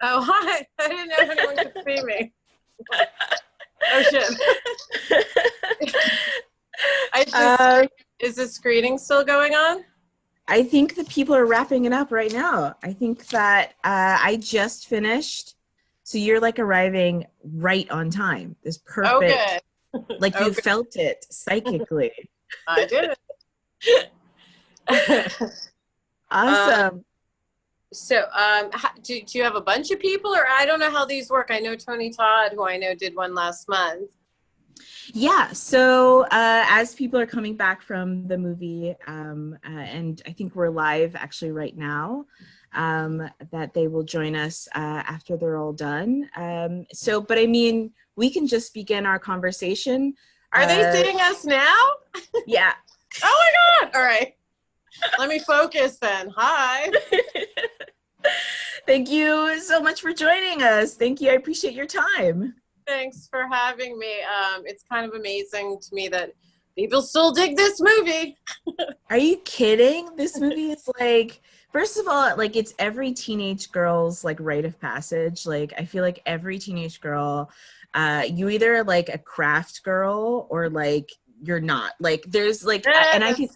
Oh, hi. I didn't know if anyone could see me. Oh, shit. Is this, Um, is this screening still going on? I think the people are wrapping it up right now. I think that I just finished. So you're like arriving right on time. This Oh, perfect, good. like Oh, you good. felt it psychically. I did it. um, Awesome. do you have a bunch of people, or I don't know how these work? I know Tony Todd, who I know did one last month. Yeah, so as people are coming back from the movie, and I think we're live actually right now, that they will join us after they're all done. But I mean, we can just begin our conversation. Are they Uh, seeing us now? yeah. Oh my God. All right. Let me focus then. Hi. Thank you so much for joining us. Thank you. I appreciate your time. Thanks for having me. It's kind of amazing to me that people still dig this movie. Are you kidding? This movie is like, first of all, like it's every teenage girl's like rite of passage. Like I feel like every teenage girl, you either like a craft girl or like you're not. Like there's like, Yeah, and I can,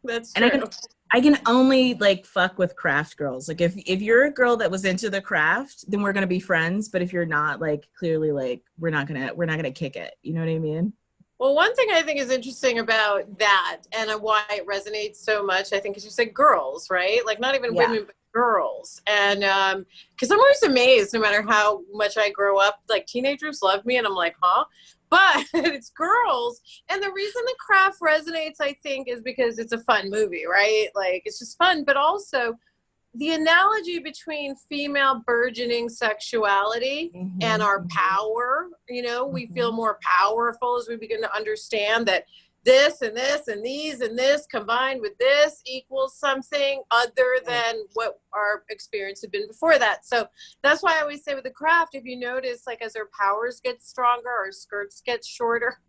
that's and true. I can only like fuck with craft girls. Like if you're a girl that was into the craft, then we're gonna be friends. But if you're not, like clearly, like we're not gonna kick it. You know what I mean? Well, one thing I think is interesting about that and why it resonates so much, I think, is you said girls, right? Like not even Yeah. women, but girls. And because I'm always amazed, no matter how much I grow up, like teenagers love me, and I'm like, huh? But it's girls. And the reason the craft resonates, I think, is because it's a fun movie, right? Like it's just fun, but also the analogy between female burgeoning sexuality and Mm-hmm, our mm-hmm, power, we feel mm-hmm. more powerful as we begin to understand that this and this and these and this combined with this equals something other Right. than what our experience had been before that. So that's why I always say with the craft, if you notice, like as our powers get stronger, our skirts get shorter.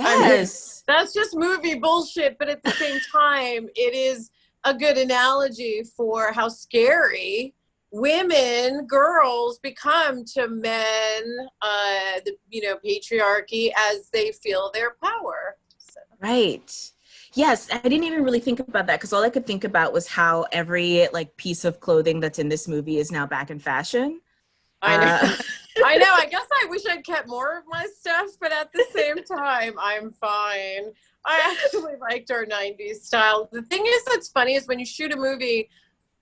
I mean, Yes. that's just movie bullshit, but at the same time, it is a good analogy for how scary women, girls become to men, patriarchy as they feel their power. So, Right. Yes, I didn't even really think about that because all I could think about was how every like piece of clothing that's in this movie is now back in fashion. I know. Uh, I know. I guess I wish I'd kept more of my stuff, but at the same time, I'm fine. I actually liked our 90s style. The thing is that's funny is when you shoot a movie,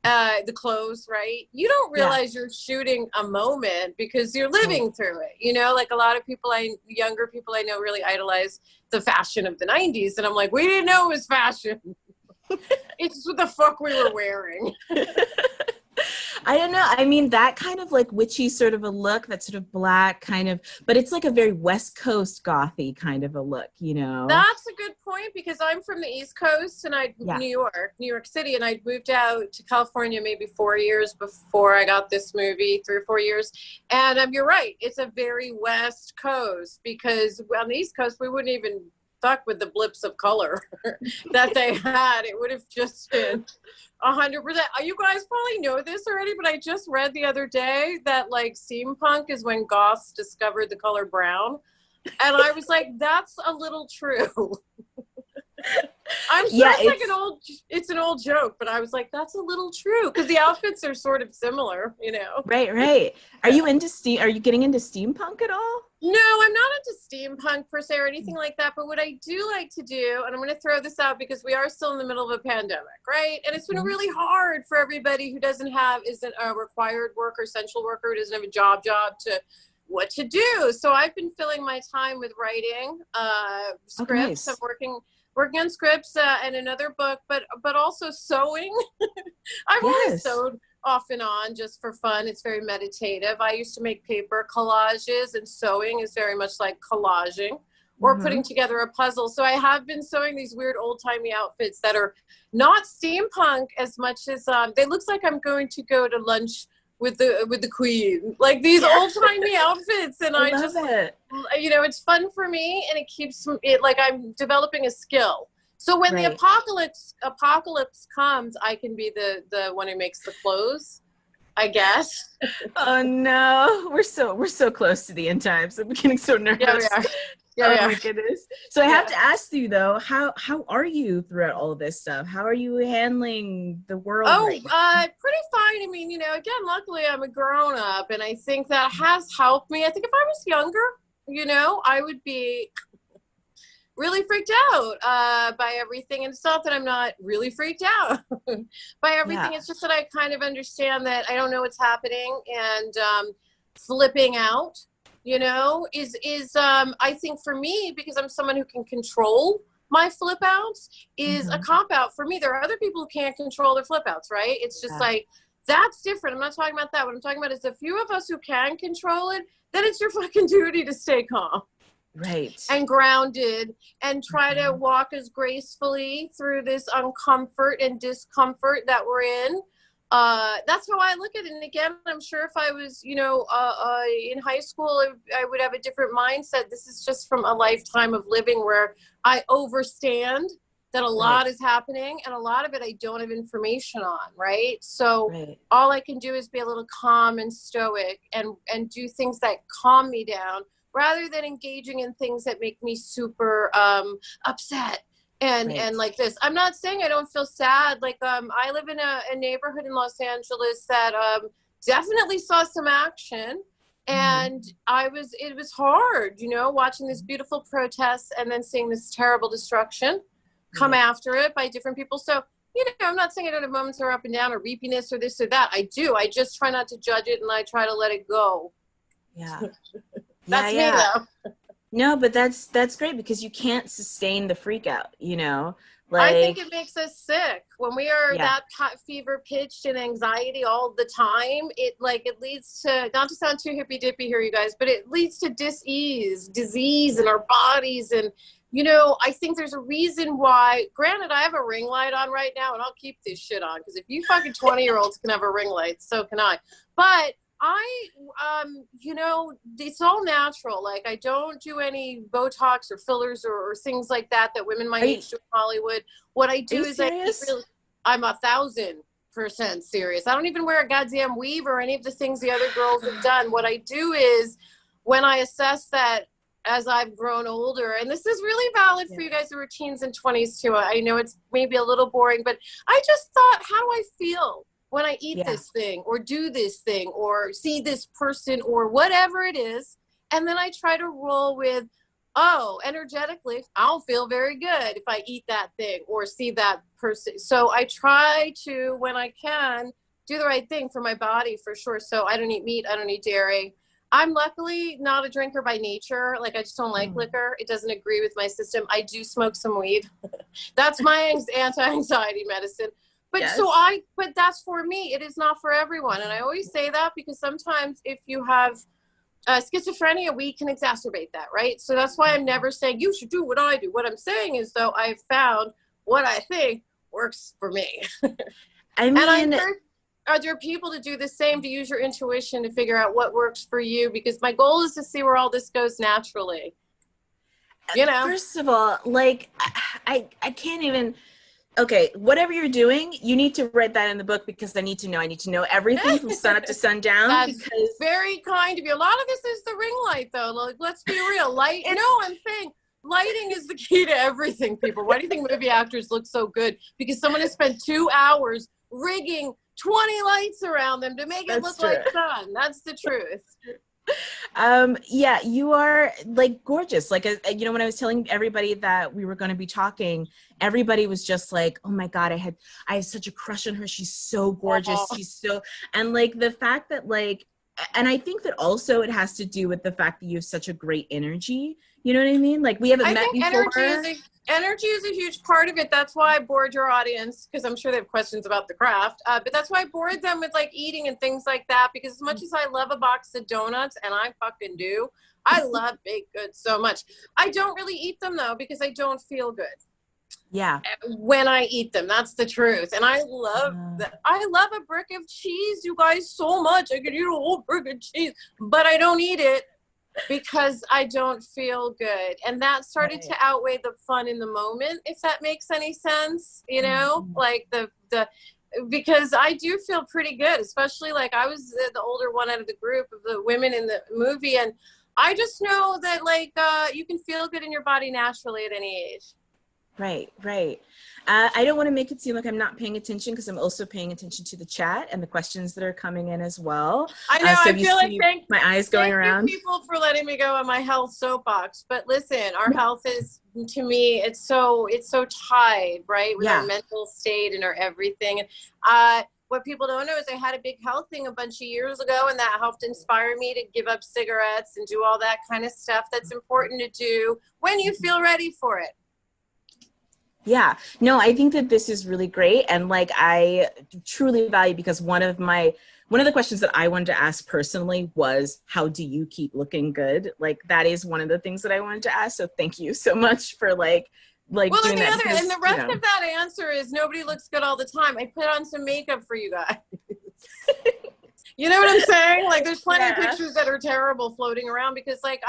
the clothes, right? You don't yeah. realize you're shooting a moment because you're Right. living through it. Like a lot of people, younger people I know really idolize the fashion of the 90s. And I'm like, we didn't know it was fashion. It's what the fuck we were wearing. I don't know. I mean, that kind of like witchy sort of a look, that sort of black kind of, but it's like a very West Coast gothy kind of a look, you know? That's a good point because I'm from the East Coast and Yeah. New York City, and I'd moved out to California maybe 4 years before I got this movie, 3 or 4 years. And you're right, it's a very West Coast because on the East Coast we wouldn't even fuck with the blips of color that they had. It would have just been 100%. You guys probably know this already, but I just read the other day that like steampunk is when goths discovered the color brown. And I was like, that's a little true. I'm sure Yeah, it's an old joke, but I was like, that's a little true because the outfits are sort of similar. right, right. Yeah. Are you getting into steampunk at all? No, I'm not into steampunk per se or anything like that. But what I do like to do, and I'm going to throw this out because we are still in the middle of a pandemic, right? And it's been Mhm. really hard for everybody who isn't a required worker, essential worker, who doesn't have a job to what to do. So I've been filling my time with writing Oh, scripts. I'm nice. working on scripts and another book, but also sewing. I've always Yes. sewed off and on just for fun. It's very meditative. I used to make paper collages, and sewing is very much like collaging or Hmm. putting together a puzzle. So I have been sewing these weird old timey outfits that are not steampunk as much as they looks like I'm going to go to lunch with the queen, like these Yeah, old timey outfits, and I I love just it. it's fun for me, and it keeps it like I'm developing a skill. So when the Right. apocalypse comes, I can be the one who makes the clothes. I guess. Oh no, we're so close to the end times. I'm getting so nervous. Yeah, we are. Yeah, we Oh are. my goodness. So I have to ask you though, how are you throughout all of this stuff? How are you handling the world Oh, right now? pretty fine. I mean, again, luckily I'm a grown up, and I think that has helped me. I think if I was younger, I would be really freaked out by everything. And it's not that I'm not really freaked out by everything. Yeah. It's just that I kind of understand that I don't know what's happening, and flipping out, is I think for me, because I'm someone who can control my flip outs, is a cop out for me. There are other people who can't control their flip outs, right? It's just like, that's different. I'm not talking about that. What I'm talking about is the few of us who can control it, then it's your fucking duty to stay calm. Right. And grounded, and try to walk as gracefully through this uncomfort and discomfort that we're in. That's how I look at it. And again, I'm sure if I was, in high school, I would have a different mindset. This is just from a lifetime of living where I overstand that a lot is happening, and a lot of it I don't have information on, right? So all I can do is be a little calm and stoic, and do things that calm me down, rather than engaging in things that make me super upset and like this. I'm not saying I don't feel sad. Like I live in a neighborhood in Los Angeles that definitely saw some action, and it was hard, watching this beautiful protest and then seeing this terrible destruction come after it by different people. So I'm not saying I don't have moments that are up and down or reapiness or this or that. I do. I just try not to judge it, and I try to let it go. Yeah. That's me though. No, but that's great, because you can't sustain the freak out, I think it makes us sick when we are that fever pitched and anxiety all the time. It leads to, not to sound too hippy dippy here, you guys, but it leads to disease in our bodies. And I think there's a reason why. Granted, I have a ring light on right now, and I'll keep this shit on, because if you fucking 20-year-olds can have a ring light, so can I. But it's all natural. Like, I don't do any Botox or fillers or things like that women my age do in Hollywood. What I do is I'm 1,000% serious. I don't even wear a goddamn weave or any of the things the other girls have done. What I do is, when I assess that as I've grown older, and this is really valid for you guys who are teens and 20s too. I know it's maybe a little boring, but I just thought, how do I feel when I eat this thing, or do this thing, or see this person, or whatever it is? And then I try to roll with, energetically, I don't feel very good if I eat that thing or see that person. So I try to, when I can, do the right thing for my body, for sure. So I don't eat meat. I don't eat dairy. I'm luckily not a drinker by nature. Like, I just don't like liquor. It doesn't agree with my system. I do smoke some weed. That's my anti-anxiety medicine. But but that's for me. It is not for everyone. And I always say that because sometimes if you have schizophrenia, we can exacerbate that, right? So that's why I'm never saying you should do what I do. What I'm saying is, though, I've found what I think works for me. I mean, and I encourage other people to do the same, to use your intuition to figure out what works for you, because my goal is to see where all this goes naturally. First of all, like, I can't even. Okay, whatever you're doing, you need to write that in the book, because I need to know everything from sun up to sundown. That's because very kind of you. A lot of this is the ring light, though. Like, let's be real. I'm saying lighting is the key to everything, people. Why do you think movie actors look so good? Because someone has spent 2 hours rigging 20 lights around them to make it look like sun. That's the truth. You are, like, gorgeous. Like, when I was telling everybody that we were going to be talking, everybody was just like, oh my God, I have such a crush on her. She's so gorgeous. She's so, and like the fact that, like, and I think that also it has to do with the fact that you have such a great energy. You know what I mean? Like, we haven't met before. Energy is a huge part of it. That's why I bored your audience, because I'm sure they have questions about the craft. But that's why I bored them with, like, eating and things like that, because as much as I love a box of donuts, and I fucking do, I love baked goods so much. I don't really eat them, though, because I don't feel good. Yeah. When I eat them, that's the truth. And I love that. I love a brick of cheese, you guys, so much. I could eat a whole brick of cheese, but I don't eat it because I don't feel good. And that started to outweigh the fun in the moment, if that makes any sense. Like the because I do feel pretty good, especially like I was the older one out of the group of the women in the movie. And I just know that like you can feel good in your body naturally at any age. Right, right. I don't want to make it seem like I'm not paying attention because I'm also paying attention to the chat and the questions that are coming in as well. I know. So I feel like my eyes going around. Thank you people for letting me go on my health soapbox. But listen, our health is, to me, it's so tied, right, with our mental state and our everything. And what people don't know is I had a big health thing a bunch of years ago, and that helped inspire me to give up cigarettes and do all that kind of stuff that's important to do when you feel ready for it. Yeah, no, I think that this is really great. And like, I truly value, because one of the questions that I wanted to ask personally was, how do you keep looking good? Like, that is one of the things that I wanted to ask. So thank you so much for like well, doing that. Because, and the rest of that answer is nobody looks good all the time. I put on some makeup for you guys. You know what I'm saying? Like, there's plenty of pictures that are terrible floating around because like,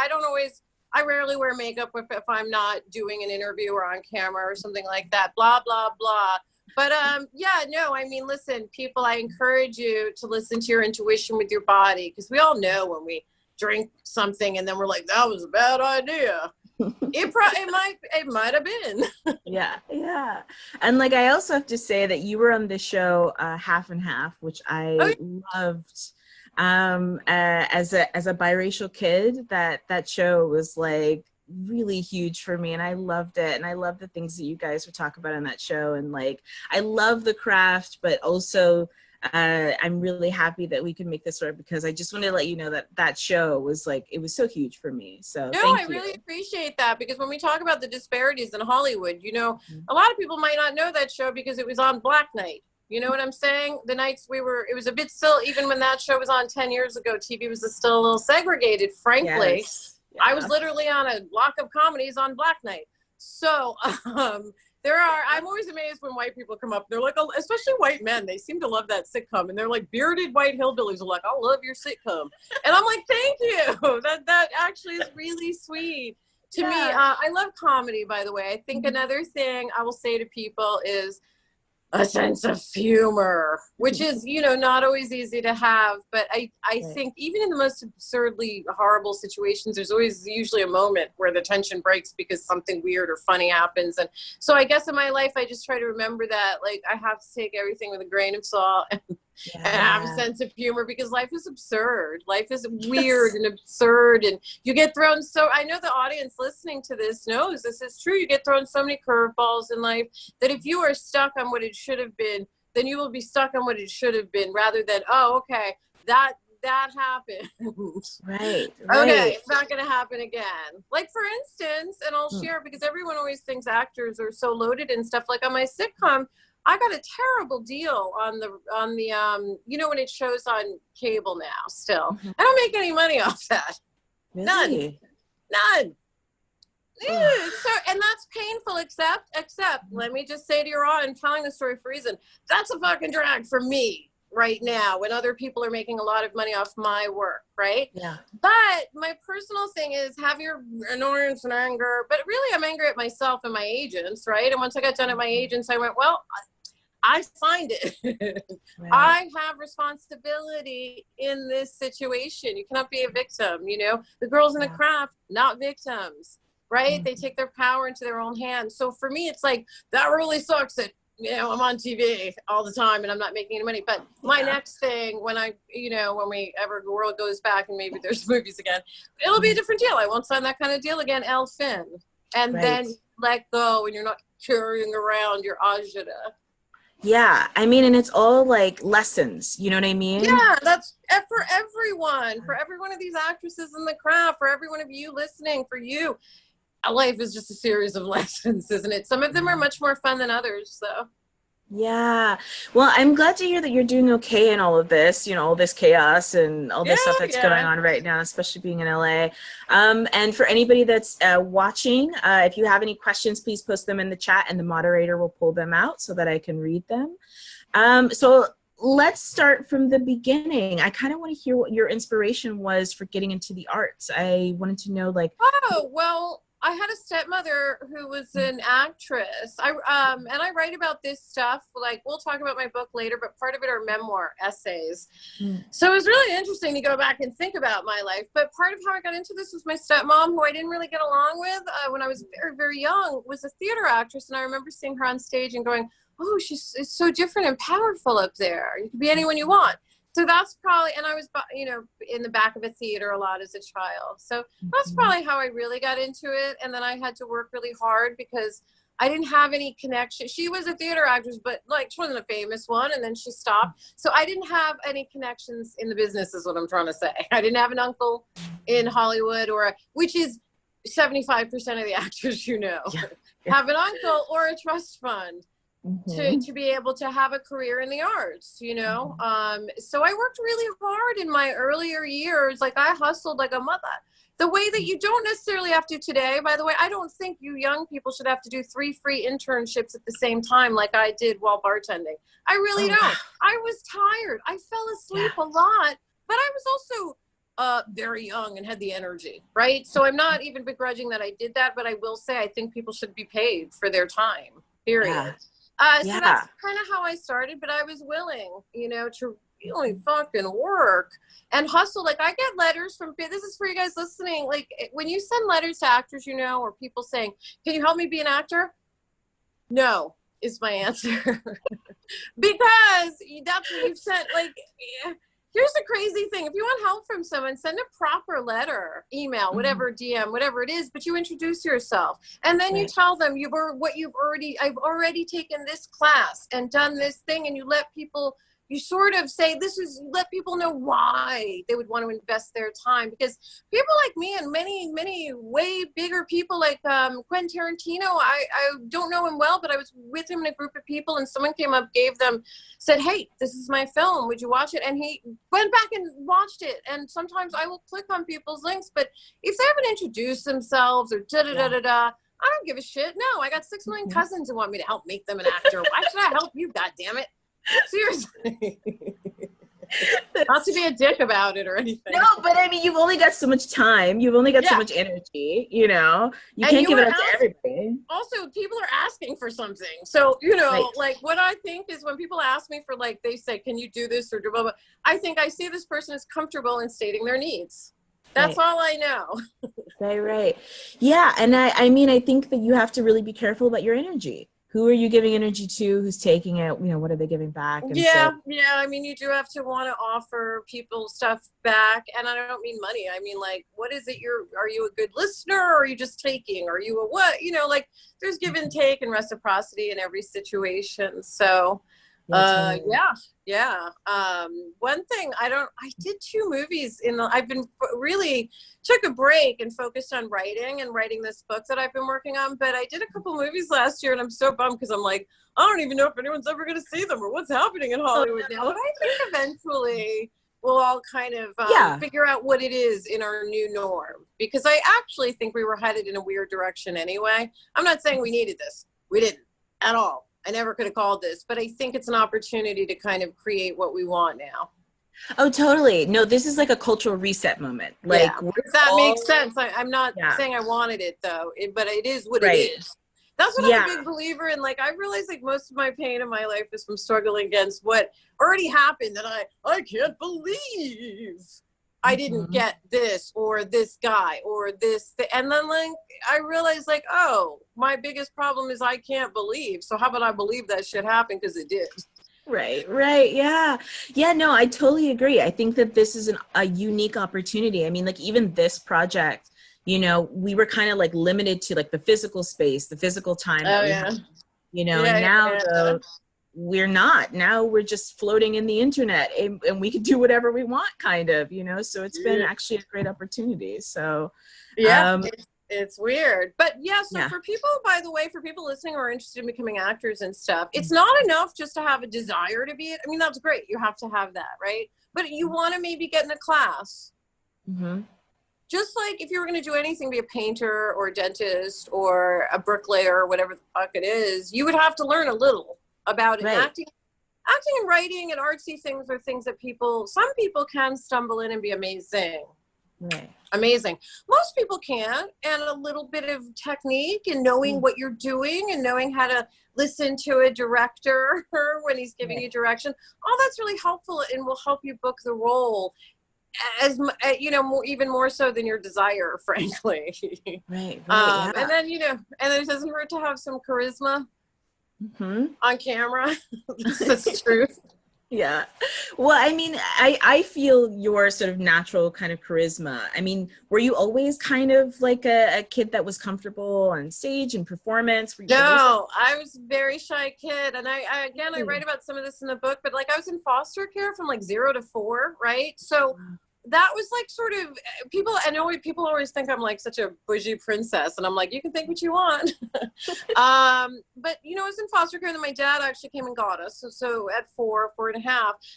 I rarely wear makeup if I'm not doing an interview or on camera or something like that, blah, blah, blah. But yeah, no, I mean, listen, people, I encourage you to listen to your intuition with your body, because we all know when we drink something and then we're like, that was a bad idea. It might have been. Yeah. And like, I also have to say that you were on the show Half and Half, which I loved. As a biracial kid, that show was like really huge for me, and I loved it. And I love the things that you guys would talk about on that show. And like, I love the craft, but also I'm really happy that we can make this work, because I just wanted to let you know that show was like, it was so huge for me. So no, I really appreciate that, because when we talk about the disparities in Hollywood, you know, a lot of people might not know that show because it was on Black Night. You know what I'm saying? The nights it was a bit still, even when that show was on 10 years ago, TV was still a little segregated, frankly. Yes. Yeah. I was literally on a block of comedies on Black Night. So I'm always amazed when white people come up. They're like, especially white men, they seem to love that sitcom. And they're like, bearded white hillbillies are like, I love your sitcom. And I'm like, thank you. That actually is really sweet. To me, I love comedy, by the way. I think another thing I will say to people is, a sense of humor, which is, you know, not always easy to have. But I think even in the most absurdly horrible situations, there's always usually a moment where the tension breaks because something weird or funny happens. And so I guess in my life, I just try to remember that, like, I have to take everything with a grain of salt and have a sense of humor, because life is absurd. Life is weird and absurd, and you get thrown. So I know the audience listening to this knows this is true. You get thrown so many curveballs in life that if you are stuck on what it should have been, then you will be stuck on what it should have been, rather than, oh, okay, that happened. Right. Okay, it's not going to happen again. Like, for instance, and I'll share, because everyone always thinks actors are so loaded and stuff. Like on my sitcom, I got a terrible deal on the you know, when it shows on cable now still. I don't make any money off that. Really? None. So, and that's painful, except let me just say to your audience, I'm telling the story for a reason. That's a fucking drag for me right now when other people are making a lot of money off my work, right? Yeah. But my personal thing is, have your annoyance and anger, but really I'm angry at myself and my agents, right? And once I got done at my agents, I went, well, I signed it. Right. I have responsibility in this situation. You cannot be a victim, you know? The girls in the craft, not victims, right? They take their power into their own hands. So for me, it's like, that really sucks that, you know, I'm on TV all the time and I'm not making any money. But my next thing, when the world goes back and maybe there's movies again, it'll be a different deal. I won't sign that kind of deal again, Elfin. And then let go, and you're not carrying around your agita. Yeah, I mean, and it's all like lessons, you know what I mean? Yeah, that's for everyone, for every one of these actresses in the craft, for every one of you listening, for you. Life is just a series of lessons, isn't it? Some of them are much more fun than others, though. Yeah. Well, I'm glad to hear that you're doing okay in all of this, you know, all this chaos and all this stuff that's going on right now, especially being in LA. And for anybody that's watching, if you have any questions, please post them in the chat and the moderator will pull them out so that I can read them. So let's start from the beginning. I kind of want to hear what your inspiration was for getting into the arts. I wanted to know, like... Oh, well... I had a stepmother who was an actress. And I write about this stuff. Like, we'll talk about my book later, but part of it are memoir essays. Mm. So it was really interesting to go back and think about my life. But part of how I got into this was my stepmom, who I didn't really get along with when I was very, very young, was a theater actress. And I remember seeing her on stage and going, oh, it's so different and powerful up there. You can be anyone you want. So that's probably, and I was, in the back of a theater a lot as a child. So that's probably how I really got into it. And then I had to work really hard because I didn't have any connection. She was a theater actress, but like she wasn't a famous one. And then she stopped. So I didn't have any connections in the business is what I'm trying to say. I didn't have an uncle in Hollywood which is 75% of the actors, have an uncle or a trust fund. To be able to have a career in the arts, So I worked really hard in my earlier years. Like I hustled like a mother. The way that you don't necessarily have to today, by the way, I don't think you young people should have to do 3 free internships at the same time like I did while bartending. I really don't. I was tired. I fell asleep a lot, but I was also very young and had the energy, right? So I'm not even begrudging that I did that, but I will say I think people should be paid for their time, period. Yeah. So that's kind of how I started, but I was willing, to really fucking work and hustle. Like I get letters from, this is for you guys listening. Like when you send letters to actors, or people saying, can you help me be an actor? No, is my answer. Because that's what you've sent. Like, here's the crazy thing. If you want help from someone, send a proper letter, email, whatever, DM, whatever it is, but you introduce yourself. And then you tell them I've already taken this class and done this thing. And you sort of say, let people know why they would want to invest their time. Because people like me and many, many way bigger people like Quentin Tarantino, I don't know him well, but I was with him in a group of people and someone came up, said, hey, this is my film. Would you watch it? And he went back and watched it. And sometimes I will click on people's links, but if they haven't introduced themselves or I don't give a shit. No, I got 6 million cousins who want me to help make them an actor. Why should I help you? God damn it. Seriously. Not to be a dick about it or anything. No, but I mean, you've only got so much time. You've only got so much energy, You can't give it up to everybody. Also, people are asking for something. So, like what I think is when people ask me for like, they say, can you do this or do blah, blah, I think I see this person is comfortable in stating their needs. That's all I know. Right. Yeah. And I mean, I think that you have to really be careful about your energy. Who are you giving energy to? Who's taking it? What are they giving back? And I mean, you do have to want to offer people stuff back. And I don't mean money. I mean, like, what is it? Are you a good listener or are you just taking? Are you a what? Like there's give and take and reciprocity in every situation. So, one thing I did 2 movies I've been really took a break and focused on writing this book that I've been working on, but I did a couple movies last year and I'm so bummed because I'm like, I don't even know if anyone's ever going to see them or what's happening in Hollywood now. But I think eventually we'll all kind of figure out what it is in our new norm, because I actually think we were headed in a weird direction anyway. I'm not saying we needed this. We didn't at all. I never could have called this, but I think it's an opportunity to kind of create what we want now. Oh, totally. No, this is like a cultural reset moment. Like, if that makes sense. I'm not saying I wanted it though, but it is what it is. That's what I'm a big believer in. Like, I realized like most of my pain in my life is from struggling against what already happened that I can't believe I didn't get this or this guy or this. And then like, I realized like, oh, my biggest problem is I can't believe. So how about I believe that shit happened because it did. Right. Yeah, no, I totally agree. I think that this is a unique opportunity. I mean, like even this project, we were kind of like limited to like the physical space, the physical time. Though we're not. Now we're just floating in the internet and we can do whatever we want kind of, so it's been actually a great opportunity. So it's weird, but for people, by the way, for people listening who are interested in becoming actors and stuff, it's not enough just to have a desire to be it. I mean, that's great. You have to have that, right? But you want to maybe get in a class. Just like if you were going to do anything, be a painter or a dentist or a bricklayer or whatever the fuck it is, you would have to learn a little about it. Acting and writing and artsy things are things that some people can stumble in and be amazing. Right. Amazing. Most people can, and a little bit of technique and knowing what you're doing and knowing how to listen to a director when he's giving you direction. All that's really helpful and will help you book the role as you know, more, even more so than your desire, frankly. Right. Yeah. And then, you know, and it doesn't hurt to have some charisma on camera. That's the truth. Yeah. Well, I mean, I feel your sort of natural kind of charisma. I mean, were you always kind of like a kid that was comfortable on stage and performance? Were you No, I was a very shy kid. And I again, I write about some of this in the book, but like I was in foster care from like 0 to 4, right? So that was like sort of people always think I'm like such a bougie princess, and I'm like, you can think what you want. But you know, I was in foster care, and then my dad actually came and got us. So at 4.5.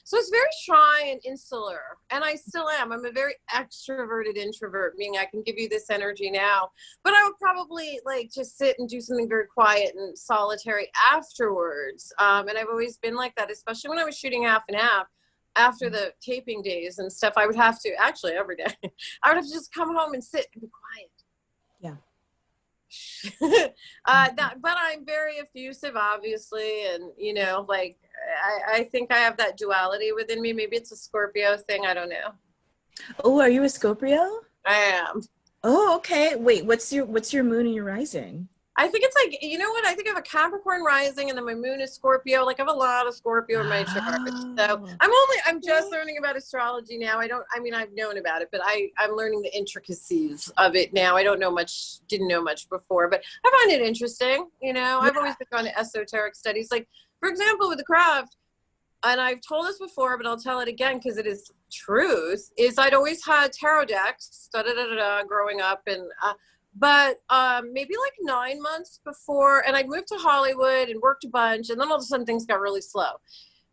So I was very shy and insular, and I still am. I'm a very extroverted introvert, meaning I can give you this energy now, but I would probably like just sit and do something very quiet and solitary afterwards. And I've always been like that, especially when I was shooting half and half. After the taping days and stuff, I would have to, actually every day, I would have to just come home and sit and be quiet. Yeah. But I'm very effusive, obviously. And, you know, like, I think I have that duality within me. Maybe it's a Scorpio thing. I don't know. Oh, are you a Scorpio? I am. Oh, okay. Wait, what's your moon and your rising? I think it's like, you know what? I think I have a Capricorn rising, and then my moon is Scorpio. Like I have a lot of Scorpio in my chart. So I'm just learning about astrology now. I've known about it, but I'm learning the intricacies of it now. Didn't know much before, but I find it interesting. You know, I've always been drawn to esoteric studies. Like, for example, with the craft, and I've told this before, but I'll tell it again because it is truth, is I'd always had tarot decks, growing up, and but maybe like 9 months before, and I'd moved to Hollywood and worked a bunch, and then all of a sudden things got really slow.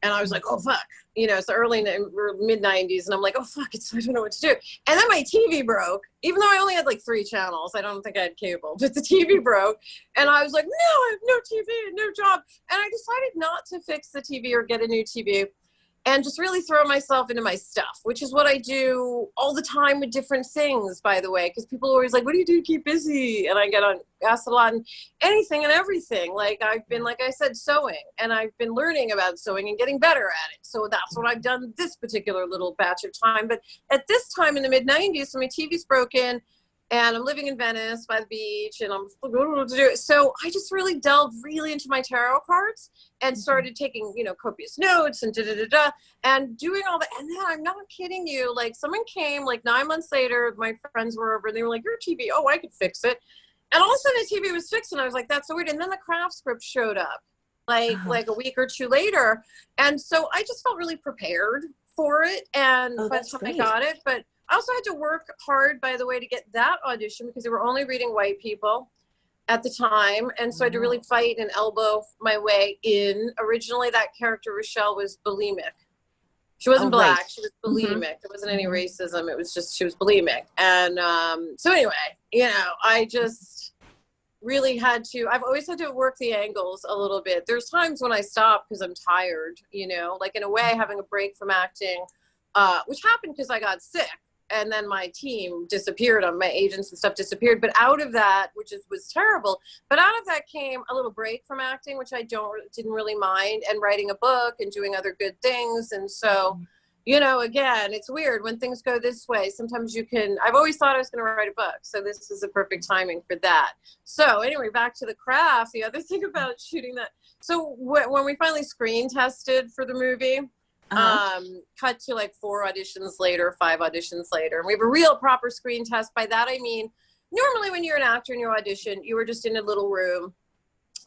And I was like, oh, fuck. You know, it's the early mid-90s, and I'm like, oh, fuck, I don't know what to do. And then my TV broke, even though I only had like 3 channels. I don't think I had cable, but the TV broke. And I was like, no, I have no TV and no job. And I decided not to fix the TV or get a new TV, and just really throw myself into my stuff, which is what I do all the time with different things, by the way, because people are always like, what do you do to keep busy? And I get asked a lot, and anything and everything. Like I've been, like I said, sewing, and I've been learning about sewing and getting better at it. So that's what I've done this particular little batch of time. But at this time in the mid-90s, so my TV's broken, and I'm living in Venice by the beach, and so I just really delved into my tarot cards and started taking, you know, copious notes and and doing all that. And then I'm not kidding you, like someone came like 9 months later, my friends were over, and they were like, your TV, oh, I could fix it. And all of a sudden the TV was fixed, and I was like, that's so weird. And then the craft script showed up like a week or 2 later. And so I just felt really prepared for it. And by the time I got it, but I also had to work hard, by the way, to get that audition because they were only reading white people at the time. And so I had to really fight and elbow my way in. Originally, that character, Rochelle, was bulimic. She wasn't black. Right. She was bulimic. There wasn't any racism. It was just she was bulimic. And so anyway, you know, I just really had to, I've always had to work the angles a little bit. There's times when I stop because I'm tired, you know, like in a way having a break from acting, which happened because I got sick. And then my team disappeared, on my agents and stuff disappeared. But out of that, which was terrible, but out of that came a little break from acting, which I didn't really mind, and writing a book and doing other good things. And so, you know, again, it's weird when things go this way. Sometimes I've always thought I was going to write a book. So this is the perfect timing for that. So anyway, back to the craft. The other thing about shooting that. So when we finally screen tested for the movie, cut to like 4 auditions later, 5 auditions later, and we have a real proper screen test. By that I mean, normally when you're an actor and you audition, you were just in a little room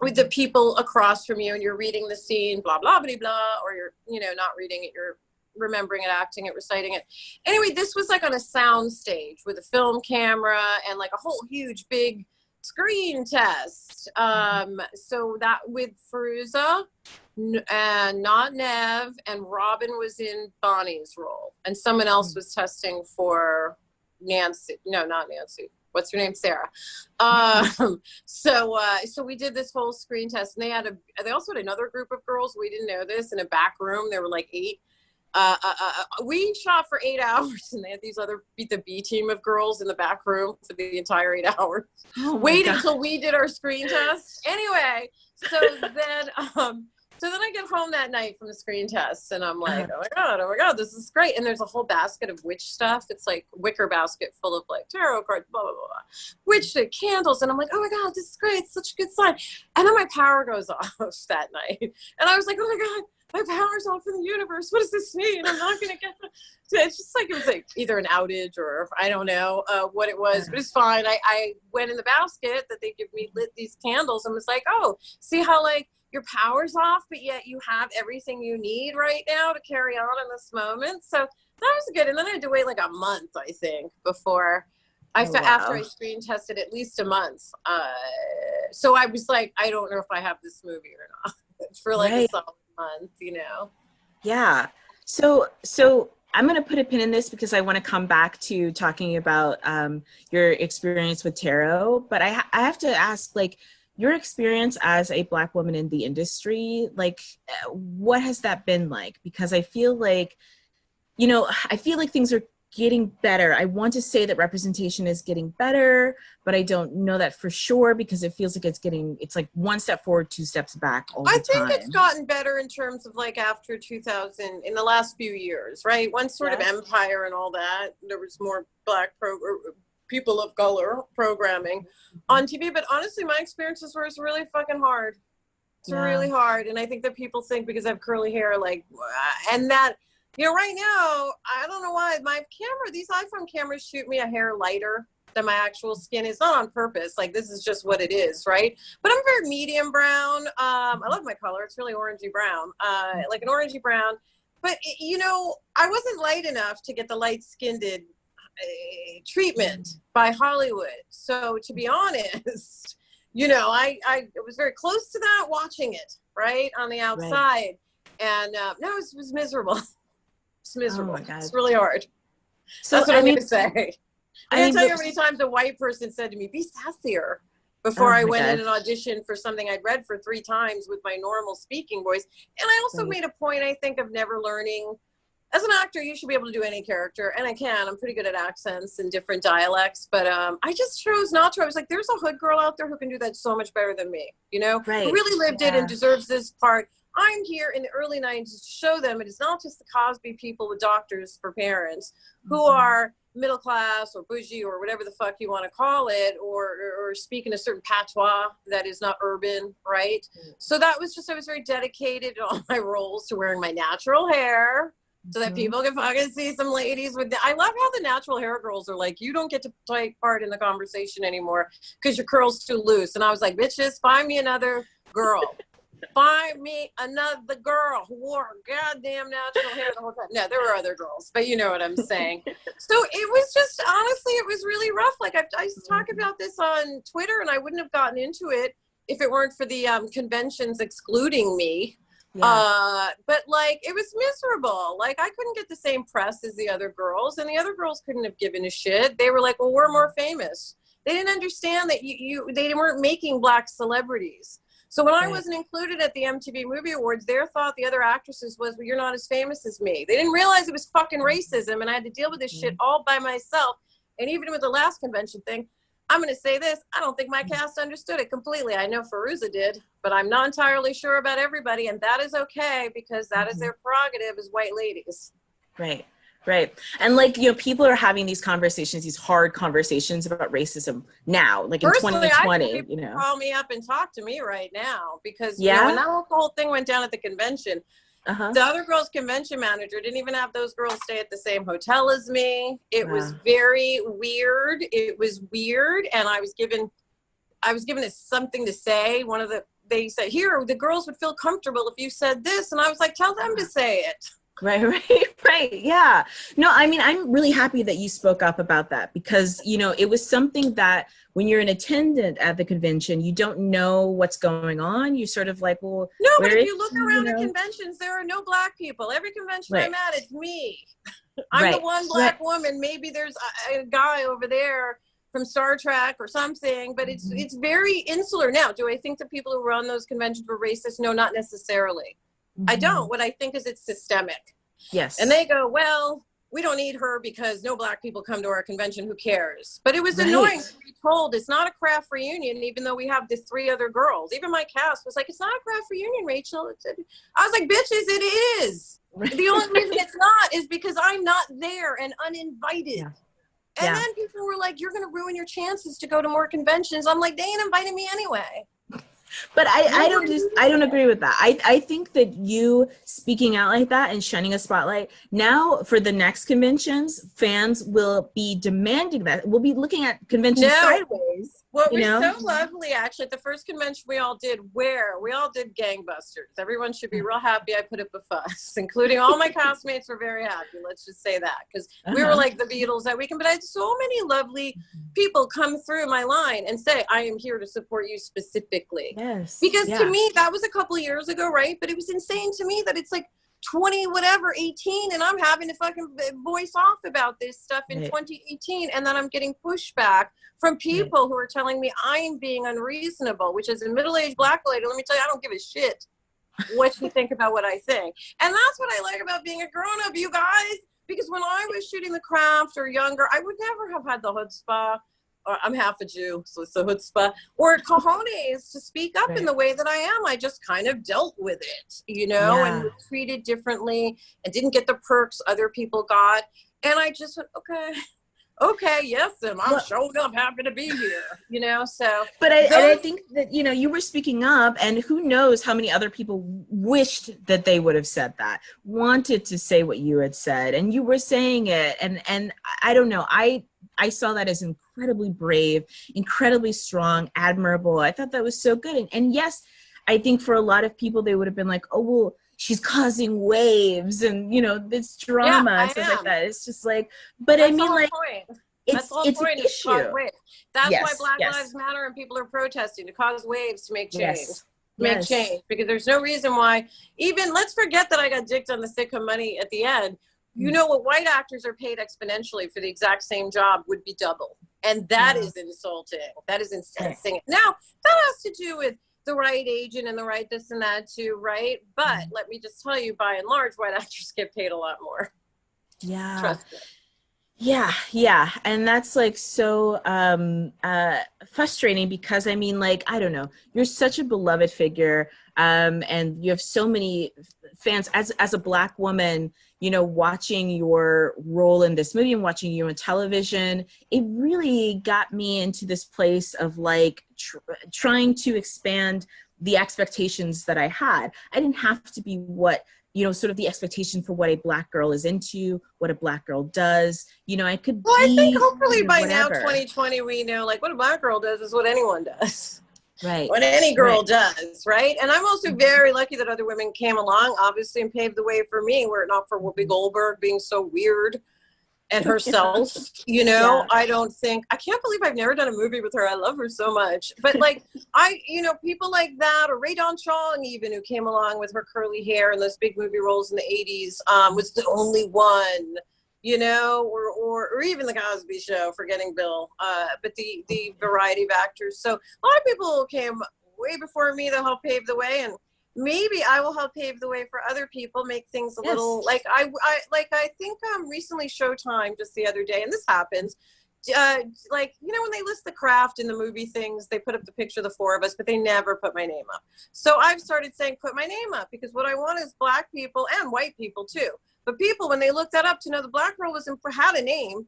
with the people across from you, and you're reading the scene, blah blah blah blah, or you're, you know, not reading it, you're remembering it, acting it, reciting it. Anyway, this was like on a sound stage with a film camera and like a whole huge big screen test. So that with Firuza and not Nev, and Robin was in Bonnie's role, and someone else was testing for Nancy. No, not Nancy. What's her name? Sarah. So we did this whole screen test, and they also had another group of girls. We didn't know this, in a back room. There were like 8. We shot for 8 hours, and they had these other the B team of girls in the back room for the entire 8 hours, waiting until we did our screen test. Anyway, so then I get home that night from the screen test, and I'm like, oh my god, this is great. And there's a whole basket of witch stuff. It's like wicker basket full of like tarot cards, blah blah blah, witch candles, and I'm like, oh my god, this is great, it's such a good sign. And then my power goes off that night, and I was like, oh my god, my power's off in the universe. What does this mean? I'm not going to get it's just like, it was like either an outage or I don't know what it was, but it's fine. I went in the basket that they give me, lit these candles, and was like, oh, see how like your power's off, but yet you have everything you need right now to carry on in this moment. So that was good. And then I had to wait like a month, I think, before after I screen tested, at least a month. So I was like, I don't know if I have this movie or not for like a solid month, you know? Yeah. So I'm going to put a pin in this because I want to come back to talking about your experience with tarot. But I have to ask, like, your experience as a Black woman in the industry, like, what has that been like? Because I feel like, you know, things are getting better. I want to say that representation is getting better, but I don't know that for sure because it feels like it's like one step forward, two steps back all the time. I think it's gotten better in terms of like after 2000, in the last few years, right? Once sort of Empire and all that, there was more Black people of color programming on TV. But honestly, my experiences were really fucking hard. It's really hard. And I think that people think because I have curly hair, like, and that, you know, right now, I don't know why these iPhone cameras shoot me a hair lighter than my actual skin is. Not on purpose. Like, this is just what it is, right? But I'm very medium brown. I love my color. It's really orangey brown, like an orangey brown. But, you know, I wasn't light enough to get the light-skinned treatment by Hollywood. So to be honest, you know, I was very close to that watching it, right, on the outside. Right. And no, it was miserable. It's miserable. Oh, it's really hard. So that's what I'm going to say. I'm going to tell you how many times a white person said to me, be sassier, before I went in and auditioned for something I'd read for 3 times with my normal speaking voice. And I also made a point, I think, of never learning. As an actor, you should be able to do any character, and I can. I'm pretty good at accents and different dialects, but I just chose not to. I was like, there's a hood girl out there who can do that so much better than me, you know, who really lived it and deserves this part. I'm here in the early 90s to show them it is not just the Cosby people with doctors for parents who are middle class or bougie or whatever the fuck you want to call it, or speak in a certain patois that is not urban, right? So that was just, I was very dedicated in all my roles to wearing my natural hair so that people can fucking see some ladies with I love how the natural hair girls are like, you don't get to take part in the conversation anymore because your curl's too loose. And I was like, bitches, find me another girl. Find me another girl who wore goddamn natural hair the whole time. No, there were other girls, but you know what I'm saying. So it was just, honestly, it was really rough. Like I talk about this on Twitter, and I wouldn't have gotten into it if it weren't for the conventions excluding me. But like, it was miserable. Like, I couldn't get the same press as the other girls, and the other girls couldn't have given a shit. They were like, well, we're more famous. They didn't understand that they weren't making Black celebrities. So when I wasn't included at the MTV Movie Awards, their thought, the other actresses, was, well, you're not as famous as me. They didn't realize it was fucking racism, and I had to deal with this shit all by myself. And even with the last convention thing, I'm going to say this, I don't think my cast understood it completely. I know Fairuza did, but I'm not entirely sure about everybody, and that is okay, because that is their prerogative as white ladies. Right. Right. And like, you know, people are having these conversations, these hard conversations about racism now, like in 2020, you know. Call me up and talk to me right now, because you know, when that whole thing went down at the convention, the other girl's convention manager didn't even have those girls stay at the same hotel as me. It was very weird. It was weird. And I was given this something to say. They said, here, the girls would feel comfortable if you said this. And I was like, tell them to say it. Right. Yeah. No, I mean, I'm really happy that you spoke up about that, because, you know, it was something that when you're an attendant at the convention, you don't know what's going on. You're sort of like, well, no, but if you look around at conventions, there are no Black people. Every convention I'm at, it's me. I'm the one Black woman. Maybe there's a guy over there from Star Trek or something, but it's very insular. Now, do I think the people who run those conventions were racist? No, not necessarily. I don't. What I think is it's systemic. Yes. And they go, well, we don't need her because no Black people come to our convention. Who cares? But it was annoying to be told it's not a craft reunion, even though we have the 3 other girls. Even my cast was like, it's not a craft reunion, Rachel. I was like, bitches, it is. Right. The only reason it's not is because I'm not there and uninvited. Yeah. And then people were like, you're going to ruin your chances to go to more conventions. I'm like, they ain't inviting me anyway. But I don't agree with that. I think that you speaking out like that and shining a spotlight now for the next conventions, fans will be demanding that. We'll be looking at conventions sideways. What was so lovely, actually, at the first convention we all did gangbusters. Everyone should be real happy I put up a fuss, including all my castmates were very happy. Let's just say that, because we were like the Beatles that weekend. But I had so many lovely people come through my line and say, I am here to support you specifically. Yes. Because to me, that was a couple of years ago, right? But it was insane to me that it's like 20, whatever, 18, and I'm having to fucking voice off about this stuff in 2018, and then I'm getting pushback from people who are telling me I'm being unreasonable, which is a middle-aged Black lady. Let me tell you, I don't give a shit what you think about what I think. And that's what I like about being a grown-up, you guys, because when I was shooting the craft or younger, I would never have had the chutzpah, or I'm half a Jew, so it's the chutzpah, or cojones to speak up in the way that I am. I just kind of dealt with it, and was treated differently and didn't get the perks other people got. And I just went, okay, yes, and I'm showing up, happy to be here, so. But I think that, you were speaking up, and who knows how many other people wished that they would have said that, wanted to say what you had said, and you were saying it, and I don't know, I saw that as incredibly brave, incredibly strong, admirable. I thought that was so good. And yes, I think for a lot of people, they would have been like, oh, well, she's causing waves and, this drama and stuff like that. It's just like, but that's I mean, like, that's the whole point, is to cause waves. That's why Black Lives Matter and people are protesting, to cause waves, to make change. Make change, because there's no reason why, even, let's forget that I got dicked on the sitcom money at the end. What white actors are paid exponentially for the exact same job would be double. And that is insulting. That is insulting. Now, that has to do with the right agent and the right this and that too, right? But let me just tell you, by and large, white actors get paid a lot more. Yeah. Trust me. Yeah. And that's like so frustrating, because I mean, like, I don't know, you're such a beloved figure, and you have so many fans as a Black woman, watching your role in this movie and watching you on television. It really got me into this place of like trying to expand the expectations that I had. I didn't have to be what, sort of the expectation for what a Black girl is into, what a Black girl does. I could Well, I think hopefully by whatever. now, 2020, we know like what a Black girl does is what anyone does. Right. What any girl does, right? And I'm also very lucky that other women came along, obviously, and paved the way for me, were it not for Whoopi Goldberg being so weird and herself, I can't believe I've never done a movie with her. I love her so much. But like, people like that, or Rae Dawn Chong even, who came along with her curly hair and those big movie roles in the 80s, was the only one, or even the Cosby Show, forgetting Bill, but the variety of actors. So a lot of people came way before me that helped pave the way, and maybe I will help pave the way for other people, make things a little, like I think recently Showtime, just the other day, and this happens, when they list the craft in the movie things, they put up the picture of the 4 of us, but they never put my name up. So I've started saying, put my name up, because what I want is Black people and white people too. But people, when they looked that up, to know the Black girl had a name.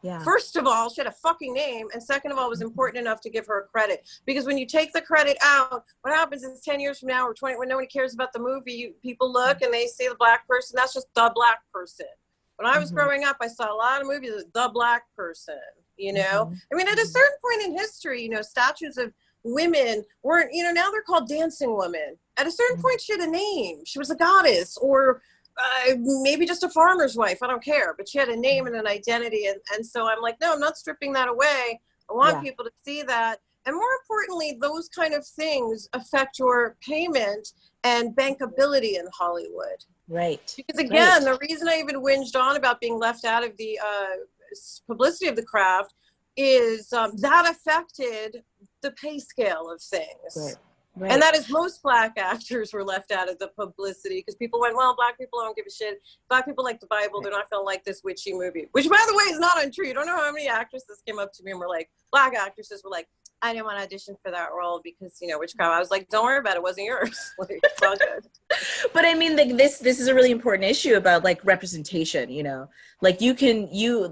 Yeah. First of all, she had a fucking name. And second of all, it was important enough to give her a credit. Because when you take the credit out, what happens is 10 years from now or 20, when nobody cares about the movie, people look and they see the Black person. That's just the Black person. When I was growing up, I saw a lot of movies with the Black person, I mean, at a certain point in history, statues of women weren't, now they're called dancing women. At a certain point, she had a name. She was a goddess, or maybe just a farmer's wife. I don't care. But she had a name and an identity. And so I'm like, no, I'm not stripping that away. I want people to see that. And more importantly, those kind of things affect your payment and bankability in Hollywood. Right. Because again, the reason I even whinged on about being left out of the publicity of the craft is that affected the pay scale of things. Right. And that is most Black actors were left out of the publicity because people went, well, Black people don't give a shit. Black people like the Bible. They're not going to like this witchy movie, which, by the way, is not untrue. You don't know how many actresses came up to me and were like, Black actresses were like, I didn't want to audition for that role because, you know, witchcraft. I was like, don't worry about it. It wasn't yours. Like, it's all good. But I mean, like, this is a really important issue about like representation, you know, like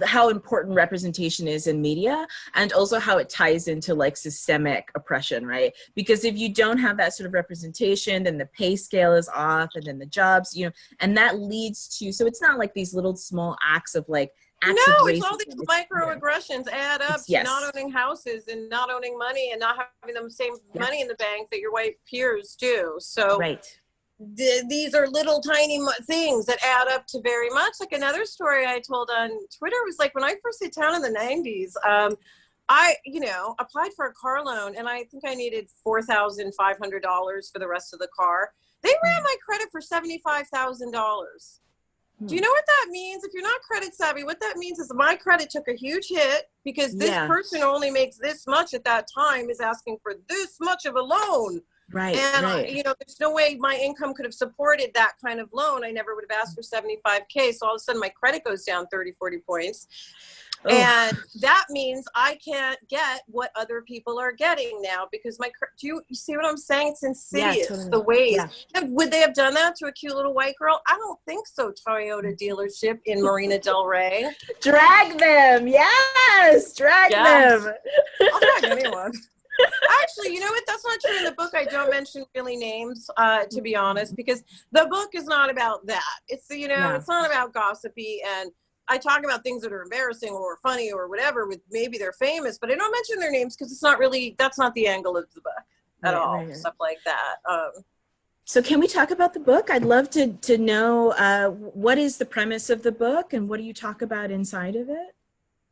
how important representation is in media, and also how it ties into like systemic oppression, right? Because if you don't have that sort of representation, then the pay scale is off, and then the jobs, you know, and that leads to, so it's not like these little small acts of like, no, it's all these microaggressions add up to yes. not owning houses and not owning money and not having the same money in the bank that your white peers do. So right. These are little tiny things that add up to very much. Like another story I told on Twitter was like when I first hit town in the 90s, I, you know, applied for a car loan and I think I needed $4,500 for the rest of the car. They ran my credit for $75,000. Do you know what that means? If you're not credit savvy, what that means is my credit took a huge hit because this person only makes this much at that time is asking for this much of a loan. Right. And, you know, there's no way my income could have supported that kind of loan. I never would have asked for 75K. So all of a sudden my credit goes down 30, 40 points. Oh. And that means I can't get what other people are getting now because do you see what I'm saying? It's insidious, yeah, totally. The ways. Yeah. Would they have done that to a cute little white girl? I don't think so. Toyota dealership in Marina Del Rey. Drag them. Yes. Drag them. I'll drag anyone. Actually, you know what? That's not true in the book. I don't mention really names, to be honest, because the book is not about that. It's, you know, it's not about gossipy, and I talk about things that are embarrassing or funny or whatever with maybe they're famous, but I don't mention their names because it's not really, that's not the angle of the book at all. Right. Stuff like that. So can we talk about the book? I'd love to know what is the premise of the book and what do you talk about inside of it?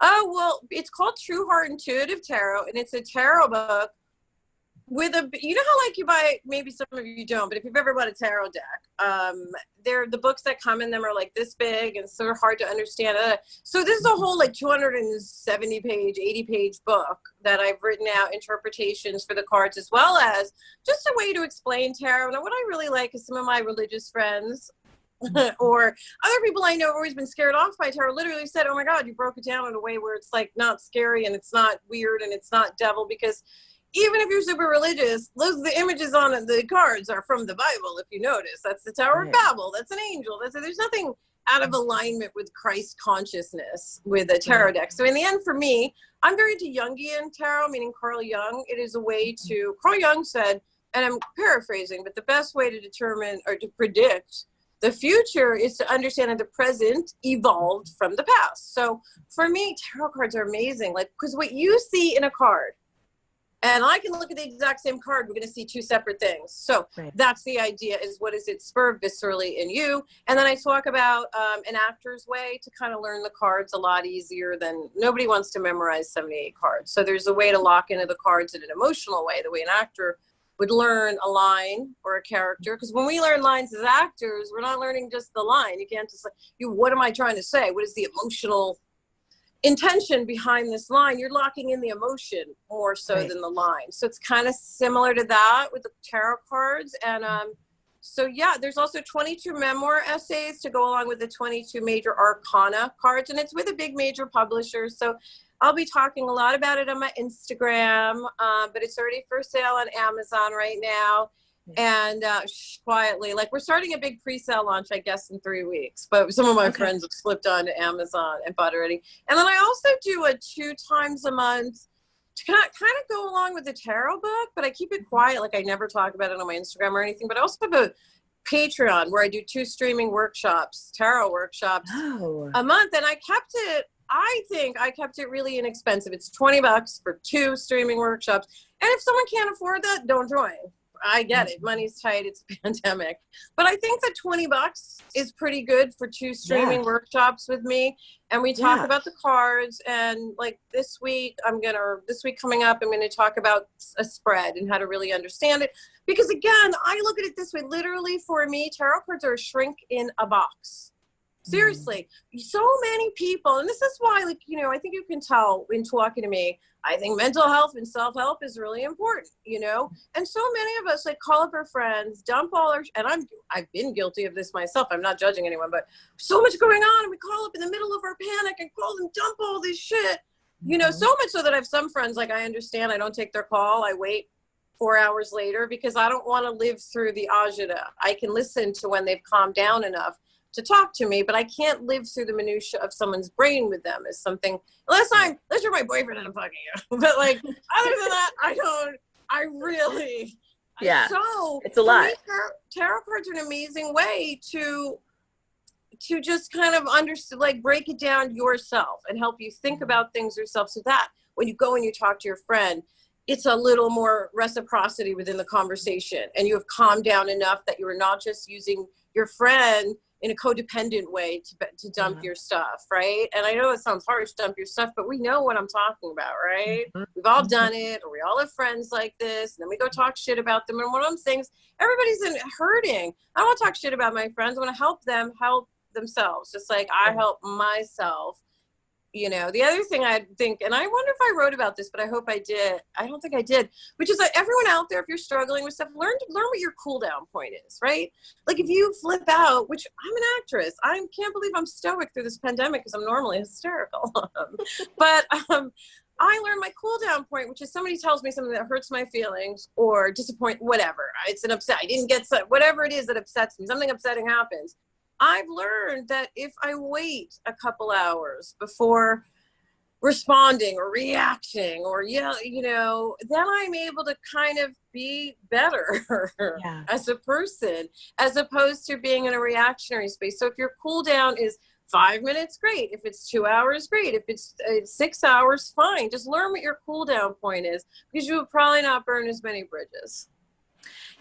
Oh, well, it's called True Heart Intuitive Tarot, and it's a tarot book with a, you know how like you buy, maybe some of you don't, but if you've ever bought a tarot deck, they're the books that come in them are like this big and sort of hard to understand. So this is a whole like 270 page, 80 page book that I've written out interpretations for the cards, as well as just a way to explain tarot. And what I really like is some of my religious friends or other people I know have always been scared off by tarot literally said, oh my God, you broke it down in a way where it's like not scary and it's not weird and it's not devil, because even if you're super religious, the images on the cards are from the Bible. If you notice, that's the Tower of Babel. That's an angel. There's nothing out of alignment with Christ consciousness with a tarot deck. So in the end, for me, I'm very into Jungian tarot, meaning Carl Jung. It is a way to, Carl Jung said, and I'm paraphrasing, but the best way to determine or to predict the future is to understand that the present evolved from the past. So for me, tarot cards are amazing. Like, because what you see in a card, and I can look at the exact same card, we're going to see two separate things. So that's the idea, is what does it spur viscerally in you? And then I talk about an actor's way to kind of learn the cards a lot easier than, nobody wants to memorize 78 cards. So there's a way to lock into the cards in an emotional way, the way an actor would learn a line or a character. Because when we learn lines as actors, we're not learning just the line. You can't just like, what am I trying to say? What is the emotional intention behind this line? You're locking in the emotion more so than the line. So it's kind of similar to that with the tarot cards. And so yeah, there's also 22 memoir essays to go along with the 22 major arcana cards, and it's with a big major publisher. So I'll be talking a lot about it on my Instagram, but it's already for sale on Amazon right now. And quietly, like, we're starting a big pre-sale launch, I guess, in 3 weeks, but some of my friends have slipped onto Amazon and bought it already. And then I also do a 2 times a month to kind of go along with the tarot book, but I keep it quiet. Like, I never talk about it on my Instagram or anything, but I also have a Patreon where I do 2 streaming workshops, tarot workshops a month. And I think I kept it really inexpensive. It's $20 for 2 streaming workshops. And if someone can't afford that, don't join. I get it. Money's tight. It's a pandemic. But I think that $20 is pretty good for 2 streaming workshops with me. And we talk about the cards. And like this week coming up, I'm going to talk about a spread and how to really understand it. Because again, I look at it this way, literally for me, tarot cards are a shrink in a box. Seriously, so many people, and this is why, like, you know, I think you can tell in talking to me, I think mental health and self-help is really important, you know? And so many of us like call up our friends, dump all our, and I've been guilty of this myself. I'm not judging anyone, but so much going on. And we call up in the middle of our panic and call them, dump all this shit, you know, so much so that I have some friends, like, I understand I don't take their call. I wait 4 hours later because I don't want to live through the agita. I can listen to when they've calmed down enough to talk to me, but I can't live through the minutia of someone's brain with them as something, unless you're my boyfriend and I'm fucking you. But like, other than that, yeah. So it's a lot. Tarot cards are an amazing way to just kind of understand, like, break it down yourself and help you think about things yourself, so that when you go and you talk to your friend, it's a little more reciprocity within the conversation, and you have calmed down enough that you are not just using your friend in a codependent way to dump your stuff, right? And I know it sounds harsh, dump your stuff, but we know what I'm talking about, right? We've all done it, or we all have friends like this, and then we go talk shit about them. And what I'm saying is, everybody's hurting. I don't want to talk shit about my friends. I want to help them help themselves, just like I help myself. You know, the other thing I think, and I wonder if I wrote about this, but I hope I did. I don't think I did, which is that everyone out there, if you're struggling with stuff, learn what your cool down point is, right? Like, if you flip out, which I'm an actress, I can't believe I'm stoic through this pandemic because I'm normally hysterical. But I learned my cool down point, which is somebody tells me something that hurts my feelings or disappoint, whatever. It's an upset. I didn't get whatever it is that upsets me. Something upsetting happens. I've learned that if I wait a couple hours before responding or reacting or, you know, then I'm able to kind of be better as a person, as opposed to being in a reactionary space. So if your cool down is 5 minutes, great. If it's 2 hours, great. If it's 6 hours, fine. Just learn what your cool down point is, because you will probably not burn as many bridges.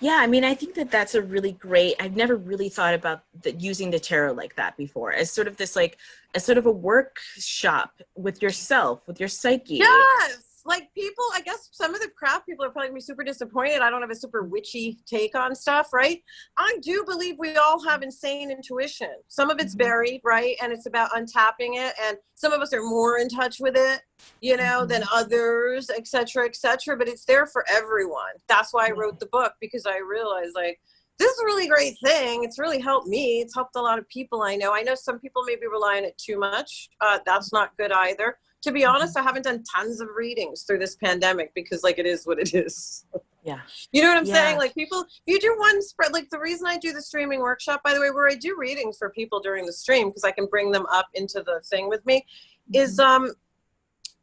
Yeah, I mean, I think that's a really great, I've never really thought about using the tarot like that before, as sort of this, like, as sort of a workshop with yourself, with your psyche. Yes! Like, people, I guess some of the craft people are probably going to be super disappointed. I don't have a super witchy take on stuff, right? I do believe we all have insane intuition. Some of it's buried, right? And it's about untapping it. And some of us are more in touch with it, you know, than others, et cetera, et cetera. But it's there for everyone. That's why I wrote the book, because I realized, like, this is a really great thing. It's really helped me. It's helped a lot of people I know. I know some people maybe rely on it too much. That's not good either. To be honest, I haven't done tons of readings through this pandemic because, like, it is what it is. Yeah. You know what I'm saying? Like, people, you do one spread, like the reason I do the streaming workshop, by the way, where I do readings for people during the stream, because I can bring them up into the thing with me, is,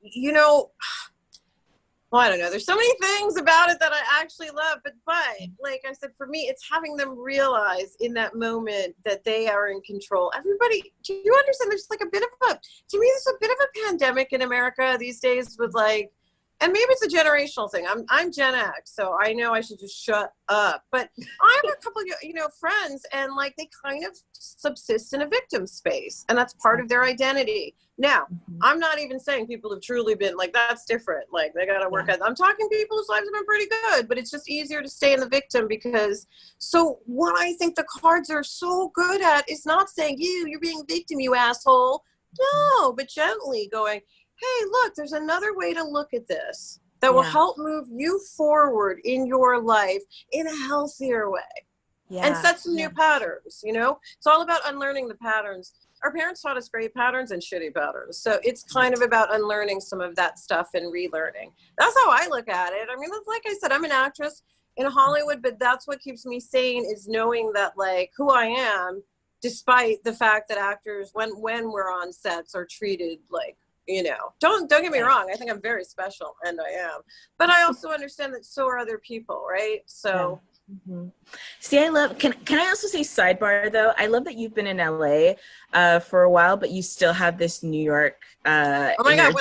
you know, well, I don't know. There's so many things about it that I actually love, but like I said, for me, it's having them realize in that moment that they are in control. Everybody, do you understand? There's like a bit of to me, there's a bit of a pandemic in America these days with, like, and maybe it's a generational thing. I'm Gen X, so I know I should just shut up. But I have a couple of, you know, friends, and, like, they kind of subsist in a victim space, and that's part of their identity. Now, I'm not even saying people have truly been, like, that's different. Like, they got to work at, I'm talking people whose lives have been pretty good, but it's just easier to stay in the victim because, so what I think the cards are so good at is not saying, you're being victim, you asshole. No, but gently going, hey, look, there's another way to look at this that will help move you forward in your life in a healthier way and set some new patterns, you know? It's all about unlearning the patterns. Our parents taught us great patterns and shitty patterns. So it's kind of about unlearning some of that stuff and relearning. That's how I look at it. I mean, like I said, I'm an actress in Hollywood, but that's what keeps me sane, is knowing that, like, who I am, despite the fact that actors, when we're on sets, are treated like, you know, don't get me wrong. I think I'm very special, and I am. But I also understand that so are other people, right? So. See, I love, can I also say sidebar though? I love that you've been in LA for a while, but you still have this New York oh my God,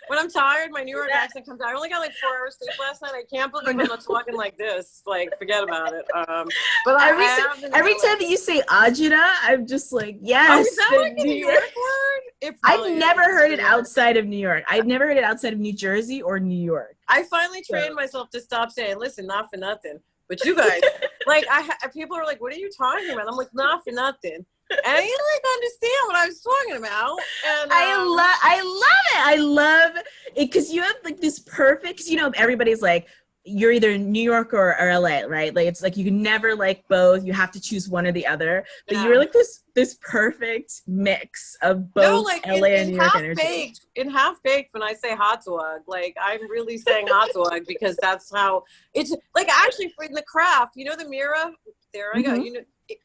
when I'm tired, my New York accent comes out. I only got like 4 hours sleep last night. I can't believe I'm not talking like this. Like, forget about it. But every time that you say agita, I'm just like, yes. Oh, is that like a New York word? I've never heard it outside of New York. I've never heard it outside of New Jersey or New York. I finally trained myself to stop saying, listen, not for nothing. But you guys, like, people are like, what are you talking about? I'm like, not for nothing. And he didn't like understand what I was talking about. And I love it. I love it because you have like this perfect, 'cause, you know, everybody's like, you're either New York or LA, right? Like it's like you can never like both. You have to choose one or the other. But yeah. you're like this perfect mix of No, both like LA and in New York half energy. baked, when I say hot dog, like I'm really saying hot dog because that's how it's like actually for in the craft, you know, the mirror, there I go. Mm-hmm. You know,